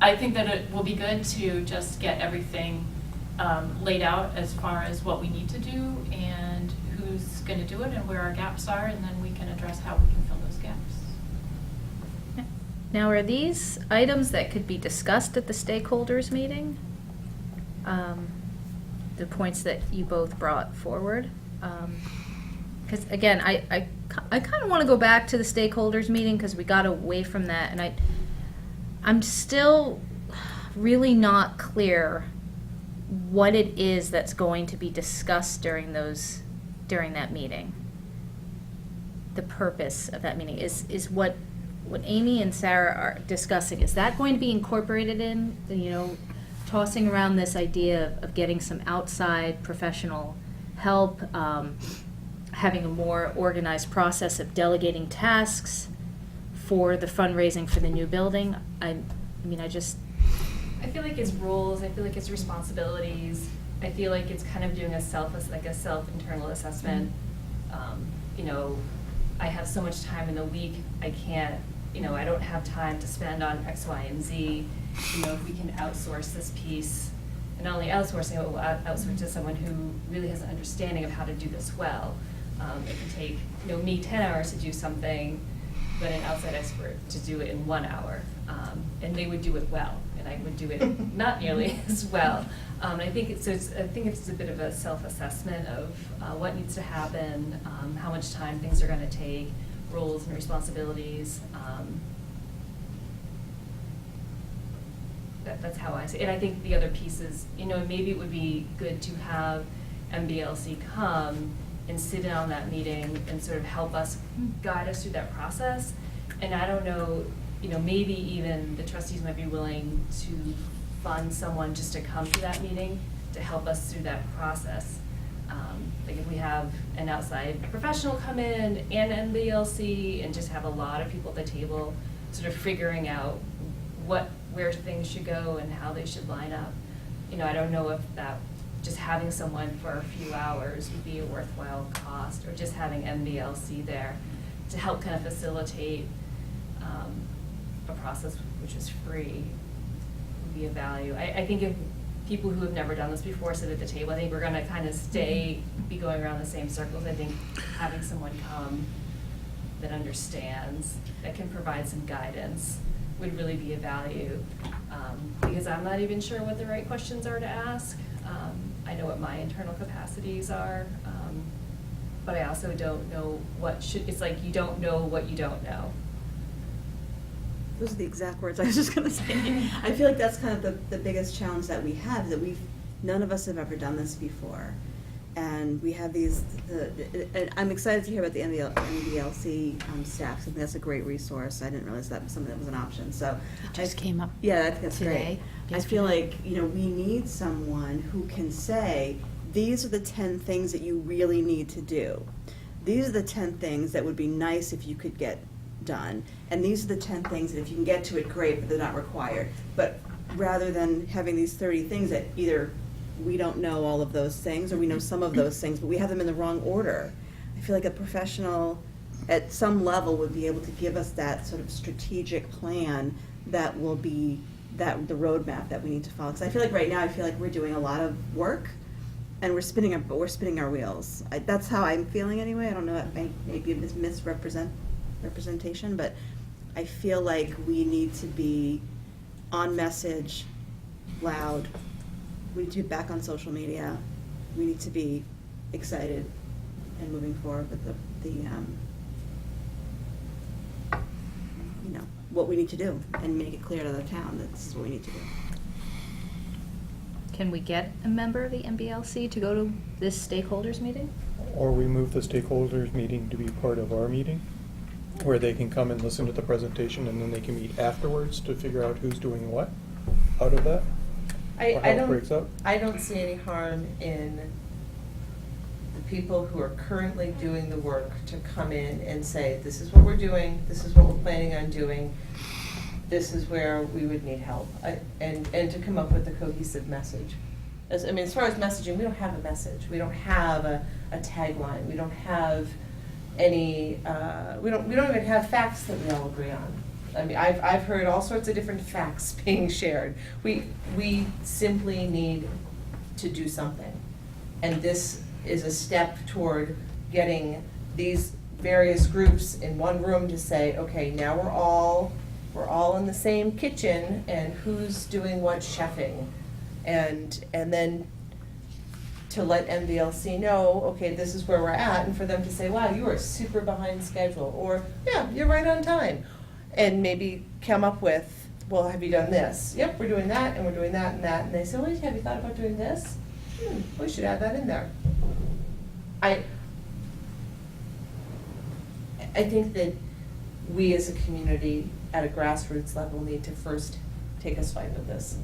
Speaker 12: I think that it will be good to just get everything laid out as far as what we need to do and who's going to do it and where our gaps are, and then we can address how we can fill those gaps.
Speaker 2: Now, are these items that could be discussed at the stakeholders meeting? The points that you both brought forward? Because again, I kind of want to go back to the stakeholders meeting because we got away from that, and I'm still really not clear what it is that's going to be discussed during that meeting. The purpose of that meeting is what Amy and Sarah are discussing. Is that going to be incorporated in, tossing around this idea of getting some outside professional help, having a more organized process of delegating tasks for the fundraising for the new building? I
Speaker 11: I feel like it's roles, I feel like it's responsibilities, I feel like it's kind of doing a self-internal assessment. I have so much time in the week, I can't, I don't have time to spend on X, Y, and Z. If we can outsource this piece, and not only outsourcing it, we'll outsource to someone who really has an understanding of how to do this well. It can take, me 10 hours to do something, but an outside expert to do it in 1 hour. And they would do it well, and I would do it not nearly as well. I think it's a bit of a self-assessment of what needs to happen, how much time things are going to take, roles and responsibilities. That's how I see it. And I think the other piece is, maybe it would be good to have MBLC come and sit in on that meeting and sort of help us, guide us through that process. And I don't know, maybe even the trustees might be willing to fund someone just to come to that meeting to help us through that process. Like if we have an outside professional come in and MBLC and just have a lot of people at the table sort of figuring out where things should go and how they should line up. I don't know if that just having someone for a few hours would be a worthwhile cost, or just having MBLC there to help kind of facilitate a process which is free would be of value. I think if people who have never done this before sit at the table, I think we're going to kind of be going around the same circles. I think having someone come that understands, that can provide some guidance would really be of value, because I'm not even sure what the right questions are to ask. I know what my internal capacities are, but I also don't know it's like you don't know what you don't know.
Speaker 7: Those are the exact words I was just going to say. I feel like that's kind of the biggest challenge that we have, that none of us have ever done this before. And we have and I'm excited to hear about the MBLC staff. I think that's a great resource. I didn't realize that was something that was an option. So
Speaker 8: It just came up.
Speaker 7: Yeah, I think that's
Speaker 8: today.
Speaker 7: great. I feel like, we need someone who can say, these are the 10 things that you really need to do. These are the 10 things that would be nice if you could get done. And these are the 10 things that if you can get to it, great, but they're not required. But rather than having these 30 things that either we don't know all of those things, or we know some of those things, but we have them in the wrong order. I feel like a professional at some level would be able to give us that sort of strategic plan that will be the roadmap that we need to follow. Because I feel like right now, we're doing a lot of work, and we're spinning our wheels. That's how I'm feeling anyway. I don't know, it may be a misrepresentation, but I feel like we need to be on message, loud. We need to be back on social media. We need to be excited and moving forward with what we need to do, and make it clear to the town that this is what we need to do.
Speaker 2: Can we get a member of the MBLC to go to this stakeholders meeting?
Speaker 5: Or we move the stakeholders meeting to be part of our meeting, where they can come and listen to the presentation, and then they can meet afterwards to figure out who's doing what out of that? Or how it breaks up?
Speaker 1: I don't see any harm in people who are currently doing the work to come in and say, this is what we're doing, this is what we're planning on doing, this is where we would need help, and to come up with a cohesive message. As far as messaging, we don't have a message. We don't have a tagline. We don't have any, we don't even have facts that we all agree on. I mean, I've heard all sorts of different facts being shared. We simply need to do something. And this is a step toward getting these various groups in one room to say, okay, now we're all in the same kitchen, and who's doing what chefing? And then to let MVLC know, okay, this is where we're at, and for them to say, wow, you are super behind schedule, or, yeah, you're right on time. And maybe come up with, well, have you done this? Yep, we're doing that, and we're doing that and that. And they say, well, have you thought about doing this? We should add that in there. I think that we as a community at a grassroots level need to first take a swipe at this.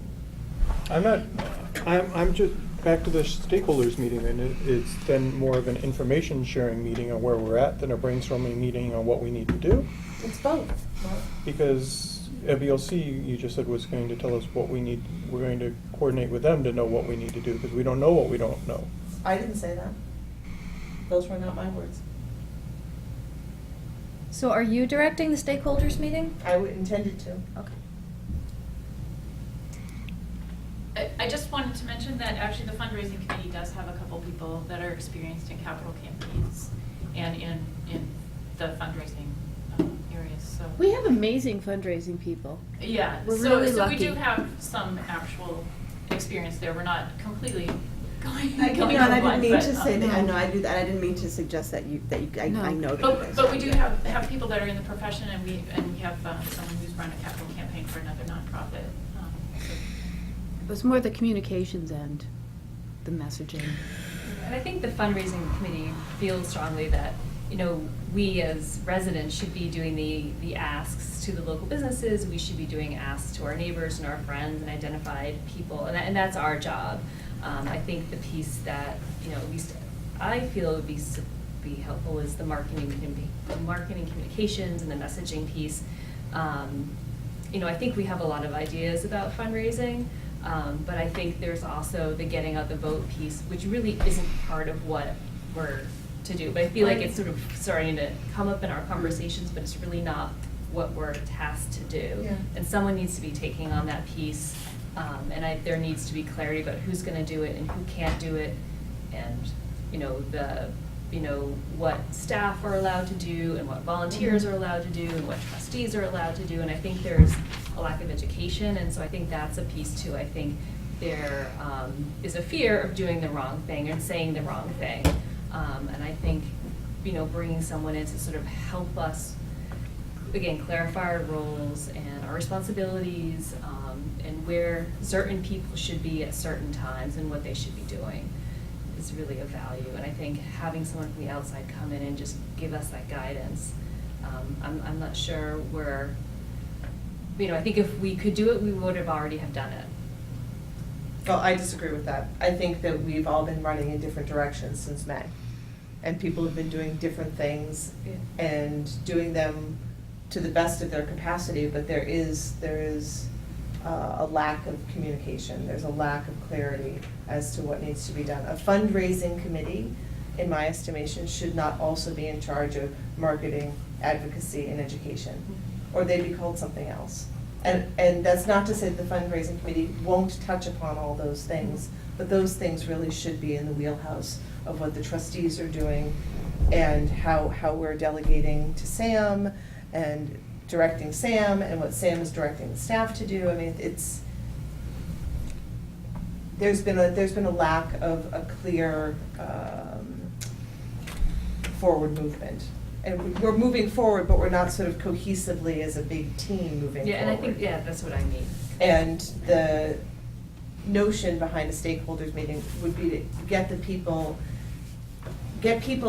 Speaker 5: I'm just, back to the stakeholders meeting, and it's then more of an information sharing meeting on where we're at than a brainstorming meeting on what we need to do.
Speaker 1: It's both.
Speaker 5: Because MBLC, you just said, was going to tell us what we need, we're going to coordinate with them to know what we need to do, because we don't know what we don't know.
Speaker 1: I didn't say that. Those were not my words.
Speaker 2: So are you directing the stakeholders meeting?
Speaker 1: I intended to.
Speaker 2: Okay.
Speaker 12: I just wanted to mention that actually the fundraising committee does have a couple people that are experienced in capital campaigns and in the fundraising areas, so.
Speaker 8: We have amazing fundraising people.
Speaker 12: Yeah,
Speaker 8: We're
Speaker 12: so
Speaker 8: really
Speaker 12: we do
Speaker 8: lucky.
Speaker 12: have some actual experience there. We're not completely going
Speaker 7: I didn't
Speaker 12: blind,
Speaker 7: mean
Speaker 12: but,
Speaker 7: to say that, I know I do that, I didn't mean to suggest that I know that you guys.
Speaker 12: But we do have people that are in the profession, and we have someone who's run a capital campaign for another nonprofit. So.
Speaker 8: It was more the communications end, the messaging.
Speaker 11: And I think the fundraising committee feels strongly that, you know, we as residents should be doing the asks to the local businesses. We should be doing asks to our neighbors and our friends and identified people, and that's our job. I think the piece that, you know, at least I feel would be helpful is the marketing communications and the messaging piece. You know, I think we have a lot of ideas about fundraising, but I think there's also the getting out the vote piece, which really isn't part of what we're to do. But I feel like it's sort of starting to come up in our conversations, but it's really not what we're tasked to do.
Speaker 1: Yeah.
Speaker 11: And someone needs to be taking on that piece, and there needs to be clarity about who's going to do it and who can't do it, and what staff are allowed to do and what volunteers are allowed to do and what trustees are allowed to do. And I think there's a lack of education, and so I think that's a piece too. I think there is a fear of doing the wrong thing and saying the wrong thing. And I think, you know, bringing someone in to sort of help us, again, clarify our roles and our responsibilities, and where certain people should be at certain times and what they should be doing is really of value. And I think having someone from the outside come in and just give us that guidance, I'm not sure where, you know, I think if we could do it, we would have already have done it.
Speaker 1: Well, I disagree with that. I think that we've all been running in different directions since May. And people have been doing different things and doing them to the best of their capacity, but there is a lack of communication. There's a lack of clarity as to what needs to be done. A fundraising committee, in my estimation, should not also be in charge of marketing, advocacy, and education, or they'd be called something else. And that's not to say that the fundraising committee won't touch upon all those things, but those things really should be in the wheelhouse of what the trustees are doing and how we're delegating to Sam and directing Sam and what Sam is directing the staff to do. I mean, there's been a lack of a clear forward movement. And we're moving forward, but we're not sort of cohesively as a big team moving forward.
Speaker 11: Yeah, and I think, that's what I mean.
Speaker 1: And the notion behind a stakeholders meeting would be to get people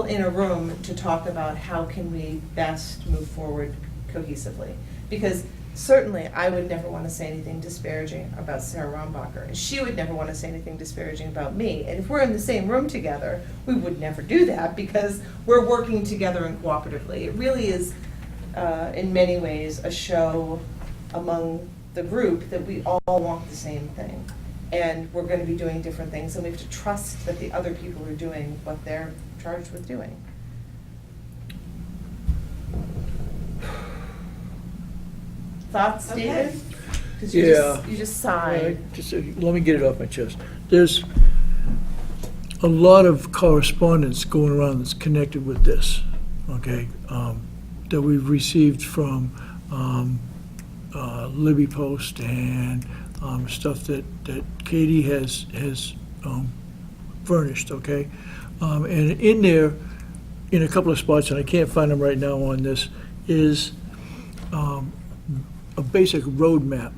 Speaker 1: in a room to talk about how can we best move forward cohesively. Because certainly, I would never want to say anything disparaging about Sarah Rombacher, and she would never want to say anything disparaging about me. And if we're in the same room together, we would never do that because we're working together and cooperatively. It really is, in many ways, a show among the group that we all want the same thing. And we're going to be doing different things, and we have to trust that the other people are doing what they're charged with doing. Thoughts, David? 'Cause you
Speaker 3: Yeah.
Speaker 1: You just sighed.
Speaker 3: Let me get it off my chest. There's a lot of correspondence going around that's connected with this, okay, that we've received from Libby Post and stuff that Katie has furnished, okay? And in there, in a couple of spots, and I can't find them right now on this, is a basic roadmap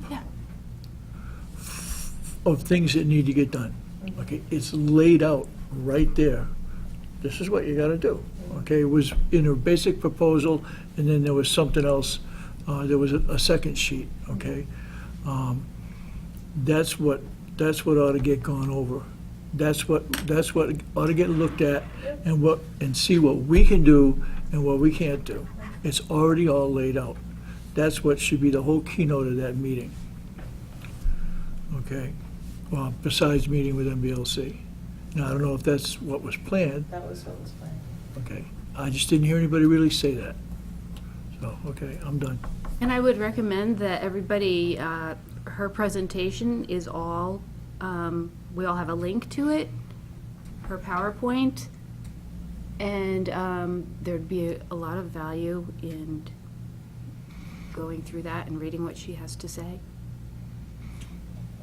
Speaker 3: of things that need to get done. Okay, it's laid out right there. This is what you gotta do. Okay, it was in a basic proposal, and then there was something else, there was a second sheet, okay? That's what ought to get gone over. That's what ought to get looked at and see what we can do and what we can't do. It's already all laid out. That's what should be the whole keynote of that meeting. Okay? Well, besides meeting with MBLC. Now, I don't know if that's what was planned.
Speaker 1: That was what was planned.
Speaker 3: Okay. I just didn't hear anybody really say that. So, okay, I'm done.
Speaker 8: And I would recommend that everybody, her presentation is all, we all have a link to it, her PowerPoint, and there'd be a lot of value in going through that and reading what she has to say.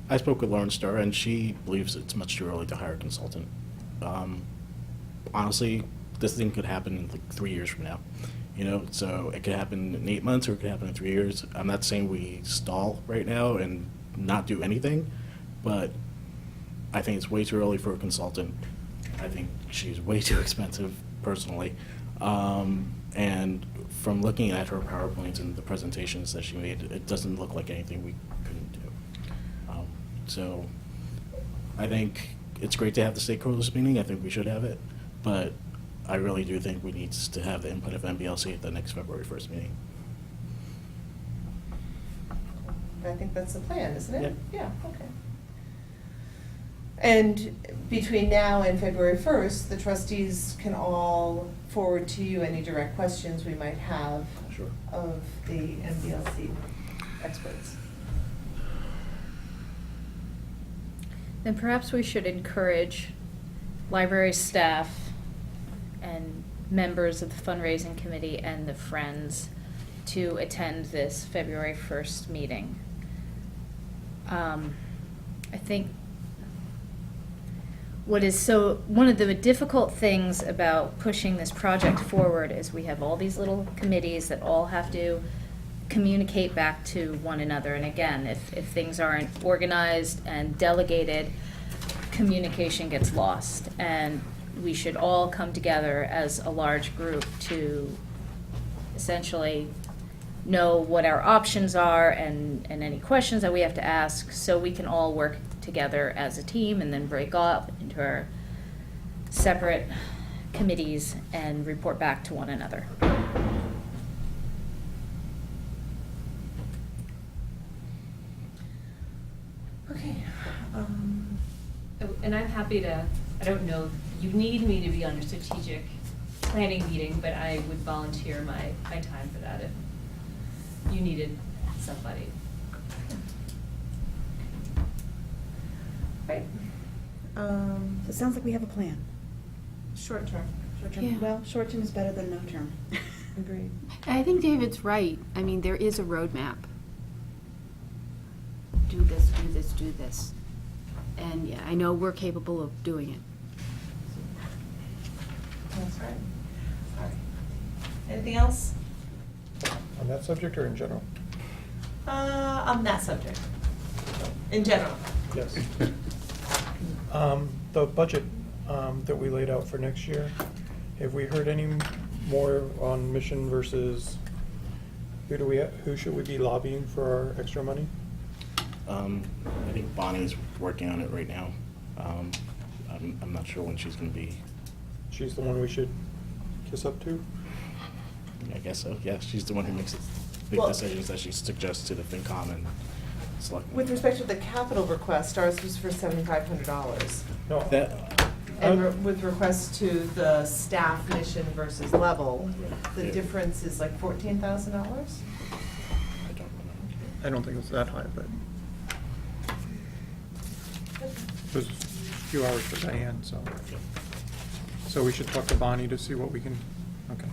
Speaker 6: I spoke with Lauren Starr, and she believes it's much too early to hire a consultant. Honestly, this thing could happen in like 3 years from now. You know, so it could happen in 8 months or it could happen in 3 years. I'm not saying we stall right now and not do anything, but I think it's way too early for a consultant. I think she's way too expensive, personally. And from looking at her PowerPoints and the presentations that she made, it doesn't look like anything we couldn't do. So I think it's great to have the stakeholders meeting. I think we should have it, but I really do think we need to have the input of MBLC at the next February 1st meeting.
Speaker 1: I think that's the plan, isn't it?
Speaker 6: Yep.
Speaker 1: Yeah, okay. And between now and February 1st, the trustees can all forward to you any direct questions we might have
Speaker 6: Sure.
Speaker 1: of the MBLC experts.
Speaker 2: Then perhaps we should encourage library staff and members of the fundraising committee and the Friends to attend this February 1st meeting. I think one of the difficult things about pushing this project forward is we have all these little committees that all have to communicate back to one another. And again, if things aren't organized and delegated, communication gets lost. And we should all come together as a large group to essentially know what our options are and any questions that we have to ask, so we can all work together as a team and then break up into our separate committees and report back to one another.
Speaker 1: Okay.
Speaker 11: And I'm happy to, I don't know, if you need me to be on a strategic planning meeting, but I would volunteer my time for that if you needed somebody.
Speaker 1: Right.
Speaker 7: So it sounds like we have a plan.
Speaker 1: Short term.
Speaker 7: Short term,
Speaker 8: Yeah.
Speaker 7: well, short term is better than no term.
Speaker 1: Agreed.
Speaker 8: I think David's right. I mean, there is a roadmap. Do this, do this, do this. And yeah, I know we're capable of doing it.
Speaker 1: That's right. All right. Anything else?
Speaker 5: On that subject or in general?
Speaker 1: On that subject. In general.
Speaker 5: Yes. The budget that we laid out for next year, have we heard any more on mission versus Who should we be lobbying for our extra money?
Speaker 6: I think Bonnie's working on it right now. I'm not sure when she's gonna be,
Speaker 5: She's the one we should kiss up to?
Speaker 6: I guess so, yeah, she's the one who makes the big
Speaker 1: Well-
Speaker 6: decisions that she suggests to the FinCom and Selectmen.
Speaker 1: With respect to the capital request, ours was for $7,500.
Speaker 5: No.
Speaker 6: That,
Speaker 1: And with request to the staff mission versus level, the
Speaker 6: Yeah.
Speaker 1: difference is like $14,000?
Speaker 6: I don't remember.
Speaker 5: I don't think it was that high, but it was a few hours for Diane, so. So we should talk to Bonnie to see what we can, okay.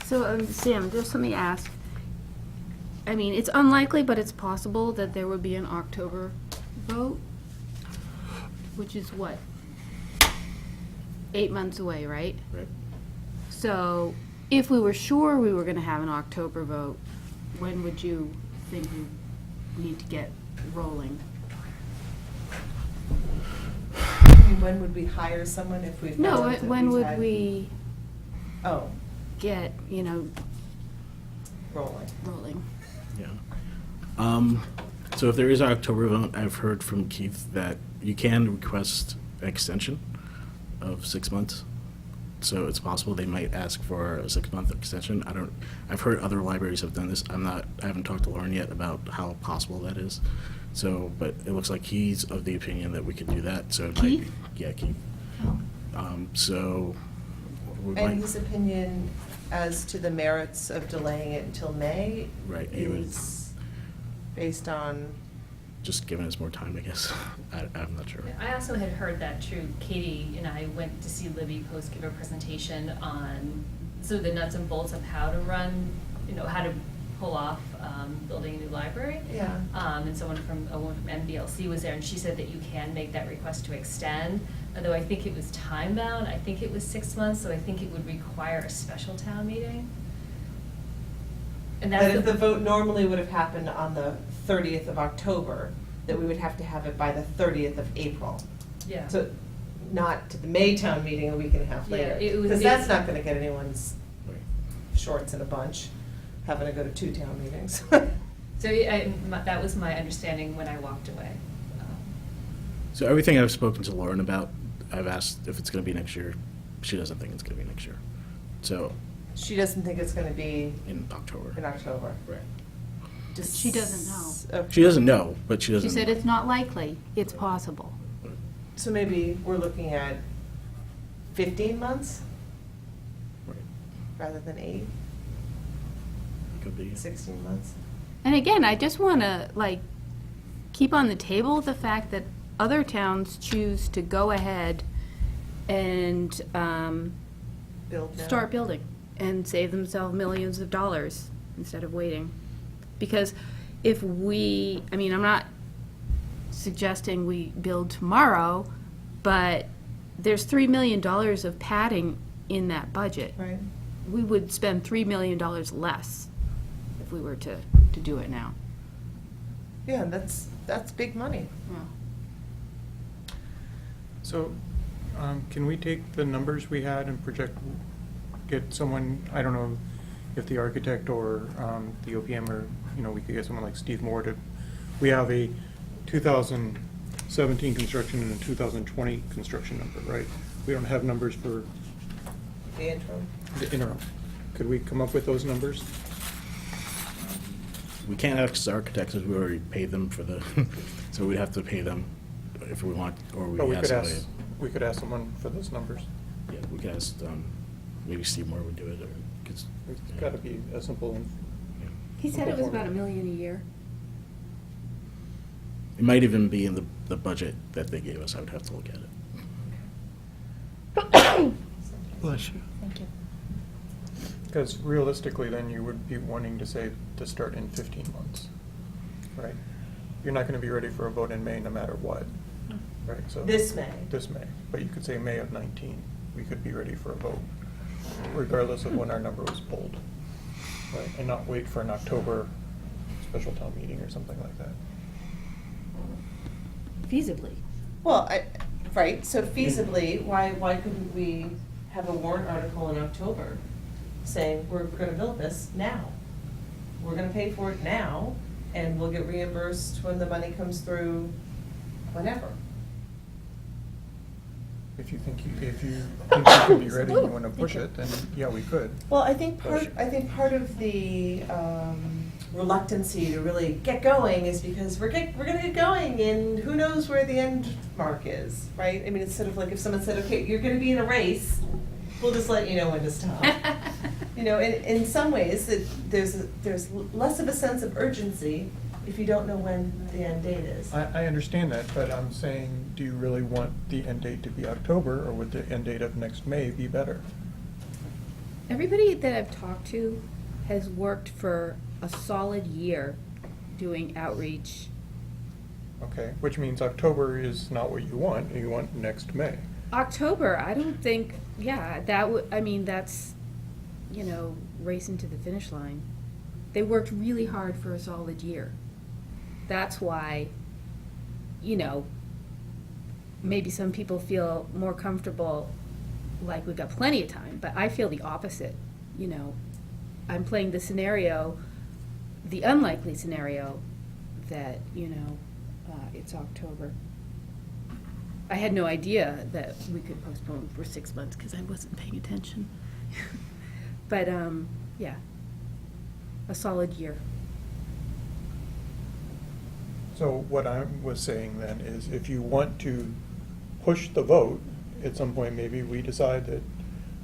Speaker 8: So, Sam, just let me ask. I mean, it's unlikely, but it's possible that there would be an October vote, which is what? 8 months away, right?
Speaker 6: Right.
Speaker 8: So, if we were sure we were gonna have an October vote, when would you think we need to get rolling?
Speaker 1: I mean, when would we hire someone if we found
Speaker 8: No,
Speaker 1: that
Speaker 8: when
Speaker 1: we've
Speaker 8: would
Speaker 1: had-
Speaker 8: we
Speaker 1: Oh,
Speaker 8: get,
Speaker 1: rolling.
Speaker 8: rolling?
Speaker 6: Yeah. So if there is an October vote, I've heard from Keith that you can request an extension of 6 months. So it's possible they might ask for a 6-month extension. I've heard other libraries have done this. I haven't talked to Lauren yet about how possible that is. So, but it looks like he's of the opinion that we could do that, so it might be.
Speaker 8: Keith?
Speaker 6: Yeah, Keith.
Speaker 8: Oh.
Speaker 6: So. we
Speaker 1: And
Speaker 6: might-
Speaker 1: his opinion as to the merits of delaying it until May
Speaker 6: Right, he would-
Speaker 1: is based on,
Speaker 6: Just giving us more time, I guess. I'm not sure.
Speaker 11: I also had heard that too. Katie and I went to see Libby Post give a presentation on the nuts and bolts of how to run, how to pull off building a new library.
Speaker 1: yeah.
Speaker 11: And a woman from MBLC was there, and she said that you can make that request to extend, although I think it was time-bound. I think it was 6 months, so I think it would require a special town meeting. And
Speaker 1: That
Speaker 11: that's
Speaker 1: if the vote normally would have happened on the 30th of October, that we would have to have it by the 30th of April.
Speaker 11: Yeah.
Speaker 1: So not to the May town meeting a week and a half
Speaker 11: Yeah,
Speaker 1: later.
Speaker 11: it was-
Speaker 1: Because that's not gonna get anyone's
Speaker 6: Right.
Speaker 1: shorts in a bunch, having to go to 2 town meetings.
Speaker 11: So that was my understanding when I walked away.
Speaker 6: So everything I've spoken to Lauren about, I've asked if it's going to be next year. She doesn't think it's going to be next year. So
Speaker 1: She doesn't think it's gonna be
Speaker 6: in October.
Speaker 1: in October.
Speaker 6: Right.
Speaker 1: Just
Speaker 8: She doesn't know.
Speaker 1: Okay.
Speaker 6: She doesn't know, but she doesn't.
Speaker 8: She said it's not likely, it's possible.
Speaker 1: So maybe we're looking at 15 months
Speaker 6: Right.
Speaker 1: rather than 8,
Speaker 6: Could be.
Speaker 1: 16 months?
Speaker 8: And again, I just want to, keep on the table the fact that other towns choose to go ahead and
Speaker 1: Build now.
Speaker 8: start building and save themselves millions of dollars instead of waiting. Because if I'm not suggesting we build tomorrow, but there's $3 million of padding in that budget.
Speaker 1: Right.
Speaker 8: We would spend $3 million less if we were to do it now.
Speaker 1: Yeah, that's big money.
Speaker 5: So, can we take the numbers we had and get someone, I don't know if the architect or the OPM or, we could get someone like Steve Moore we have a 2017 construction and a 2020 construction number, right? We don't have numbers for
Speaker 1: The interim.
Speaker 5: the interim. Could we come up with those numbers?
Speaker 6: We can't ask architects as we already paid them for the, so we'd have to pay them if we want, or we
Speaker 5: But
Speaker 6: ask somebody.
Speaker 5: we could ask someone for those numbers.
Speaker 6: Yeah, we could ask, maybe Steve Moore would do it, or, 'cause,
Speaker 5: It's
Speaker 6: yeah.
Speaker 5: gotta be a simple,
Speaker 6: Yeah.
Speaker 8: He said it was about $1 million a year.
Speaker 6: It might even be in the budget that they gave us. I would have to look at it.
Speaker 3: Bless you.
Speaker 1: Thank you.
Speaker 5: because realistically, then you would be wanting to say to start in 15 months, right? You're not gonna be ready for a vote in May no matter what, right? So
Speaker 1: This May.
Speaker 5: This May, but you could say May of 19, we could be ready for a vote, regardless of when our number was pulled, right? And not wait for an October special town meeting or something like that.
Speaker 8: Feasibly.
Speaker 1: Well, right, so feasibly, why couldn't we have a warrant article in October saying we're gonna build this now? we're gonna pay for it now, and we'll get reimbursed when the money comes through, whenever.
Speaker 5: If you think you can be ready, and you wanna push it, then yeah, we could.
Speaker 1: Well, I think part of the reluctancy to really get going is because we're gonna get going, and who knows where the end mark is, right? I mean, it's sort of like if someone said, okay, you're gonna be in a race, we'll just let you know when to stop. You know, in some ways, there's less of a sense of urgency if you don't know when the end date is.
Speaker 5: I understand that, but I'm saying, do you really want the end date to be October, or would the end date of next May be better?
Speaker 8: Everybody that I've talked to has worked for a solid year doing outreach.
Speaker 5: Okay, which means October is not what you want next May.
Speaker 8: October, I don't think, yeah, that would, I mean, that's, you know, racing to the finish line. They worked really hard for a solid year. That's why, you know, maybe some people feel more comfortable, like we've got plenty of time, but I feel the opposite, you know. I'm playing the scenario, the unlikely scenario, that, you know, it's October. I had no idea that we could postpone for 6 months because I wasn't paying attention. But, yeah, a solid year.
Speaker 5: So what I was saying then is, if you want to push the vote, at some point maybe we decide that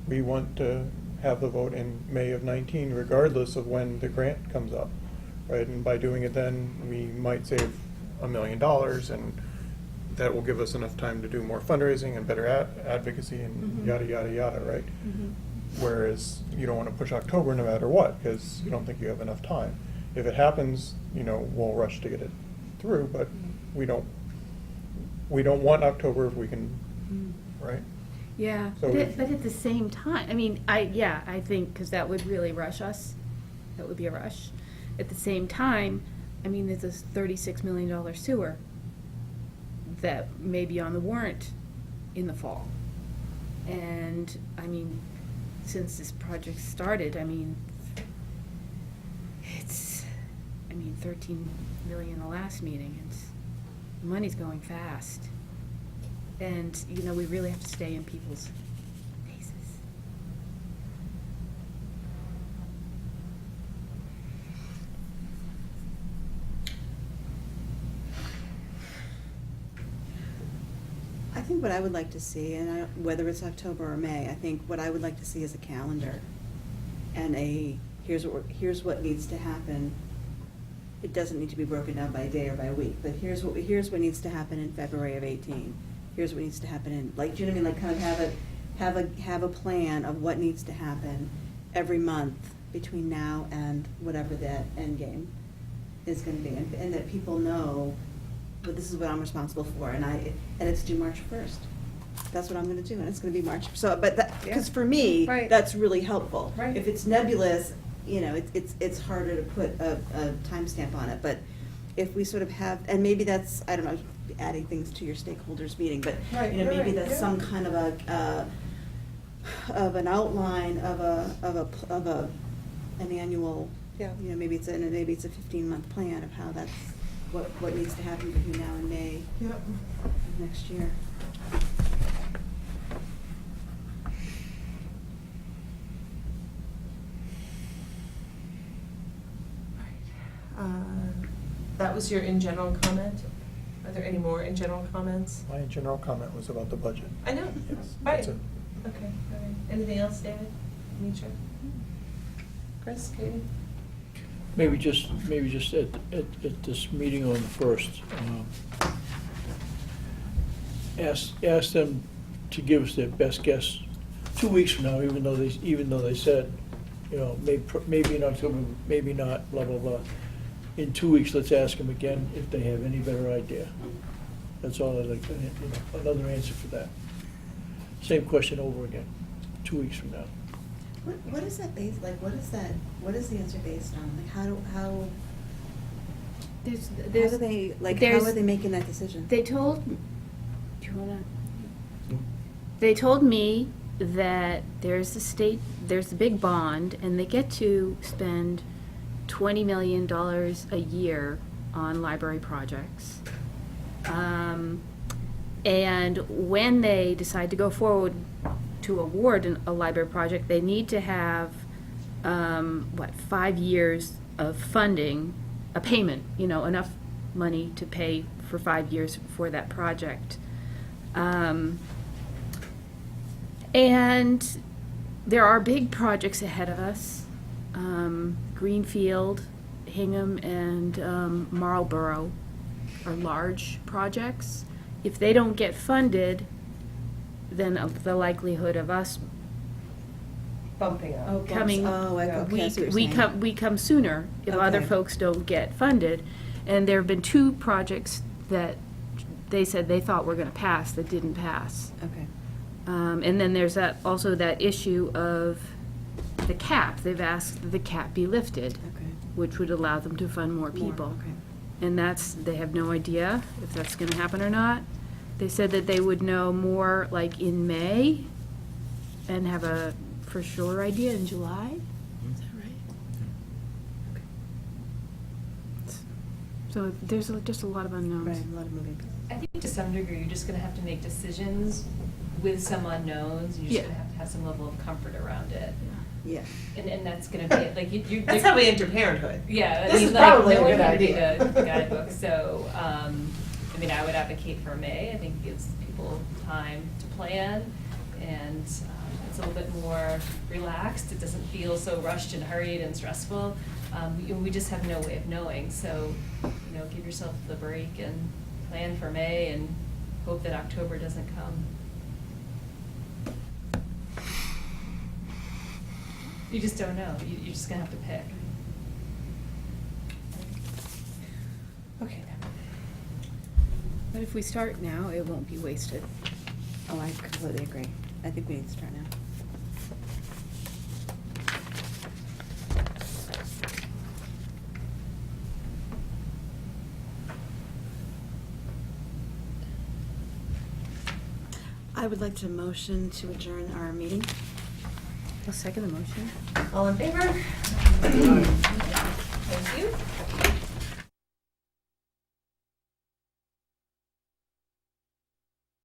Speaker 5: we want to have the vote in May of 19, regardless of when the grant comes up, right? And by doing it then, we might save $1 million, and that will give us enough time to do more fundraising and better advocacy and yada, yada, yada, right? Whereas you don't want to push October no matter what, because you don't think you have enough time. If it happens, you know, we'll rush to get it through, but we don't want October if we can, right?
Speaker 8: Yeah,
Speaker 5: So
Speaker 8: but at the same time, I mean, I think, because that would really rush us. That would be a rush. At the same time, I mean, there's this $36 million sewer that may be on the warrant in the fall. And, I mean, since this project started, I mean, it's, 13 million the last meeting. Money's going fast. And, you know, we really have to stay in people's faces.
Speaker 7: I think what I would like to see, and whether it's October or May, I think what I would like to see is a calendar and here's what needs to happen. It doesn't need to be broken down by day or by week, but here's what needs to happen in February of 18. Here's what needs to happen in, like, do you know what I mean? Like, kind of have a plan of what needs to happen every month between now and whatever that end game is going to be, and that people know, but this is what I'm responsible for, and it's due March 1st. That's what I'm going to do, and it's going to be March. So, but because for me,
Speaker 1: Right.
Speaker 7: that's really helpful.
Speaker 1: Right.
Speaker 7: If it's nebulous, you know, it's harder to put a timestamp on it. But if we sort of have, and maybe that's, I don't know, adding things to your stakeholders meeting, but
Speaker 1: Right,
Speaker 7: you know, maybe
Speaker 1: right,
Speaker 7: that's
Speaker 1: yeah.
Speaker 7: some kind of an outline of an annual.
Speaker 1: Yeah.
Speaker 7: You know, maybe it's a 15-month plan of how that's what needs to happen between now and May
Speaker 1: Yep.
Speaker 7: of next year.
Speaker 1: That was your in general comment? Are there any more in general comments?
Speaker 5: My general comment was about the budget.
Speaker 1: I know.
Speaker 5: Yes,
Speaker 1: Right.
Speaker 5: that's it.
Speaker 1: Okay, all right. Anything else, David? Nietzsche? Chris, Katie?
Speaker 3: Maybe just at this meeting on the 1st, ask them to give us their best guess 2 weeks from now, even though they said, you know, maybe in October, maybe not, blah, blah, blah. In 2 weeks, let's ask them again if they have any better idea. That's all I'd like, another answer for that. Same question over again, 2 weeks from now.
Speaker 7: What is that based, like, what is the answer based on? Like, how are they making that decision?
Speaker 8: They told, do you wanna? They told me that there's the big bond, and they get to spend $20 million a year on library projects. And when they decide to go forward to award a library project, they need to have, 5 years of funding, a payment, enough money to pay for 5 years for that project. And there are big projects ahead of us. Greenfield, Hingham, and Marlborough are large projects. If they don't get funded, then the likelihood of us
Speaker 1: Bumping up.
Speaker 8: coming,
Speaker 7: Oh, okay, I see what you're saying.
Speaker 8: we come sooner if other
Speaker 7: Okay.
Speaker 8: folks don't get funded. And there have been 2 projects that they said they thought were gonna pass that didn't pass.
Speaker 7: Okay.
Speaker 8: And then there's also that issue of the cap. They've asked that the cap be lifted,
Speaker 7: Okay.
Speaker 8: which would allow them to fund more people.
Speaker 7: Okay.
Speaker 8: And they have no idea if that's gonna happen or not. They said that they would know more like in May and have a for sure idea in July. Is that right? So there's just a lot of unknowns.
Speaker 7: Right, a lot of moving.
Speaker 11: I think to some degree, you're just gonna have to make decisions with some unknowns. You're just
Speaker 8: Yeah.
Speaker 11: gonna have to have some level of comfort around it.
Speaker 7: Yeah.
Speaker 11: And that's gonna be it, like, you.
Speaker 1: That's how we enter parenthood.
Speaker 11: Yeah, I
Speaker 1: This
Speaker 11: mean,
Speaker 1: is
Speaker 11: like,
Speaker 1: probably a
Speaker 11: no one
Speaker 1: good
Speaker 11: can read
Speaker 1: idea.
Speaker 11: the guidebook, so, I mean, I would advocate for May. I think it gives people time to plan, and it's a little bit more relaxed. It doesn't feel so rushed and hurried and stressful. We just have no way of knowing, so, give yourself the break and plan for May and hope that October doesn't come. You just don't know. You're just gonna have to pick.
Speaker 1: Okay.
Speaker 8: But if we start now, it won't be wasted.
Speaker 7: Oh, I completely agree. I think we need to start now. I would like to motion to adjourn our meeting.
Speaker 8: I'll second the motion.
Speaker 1: All in favor?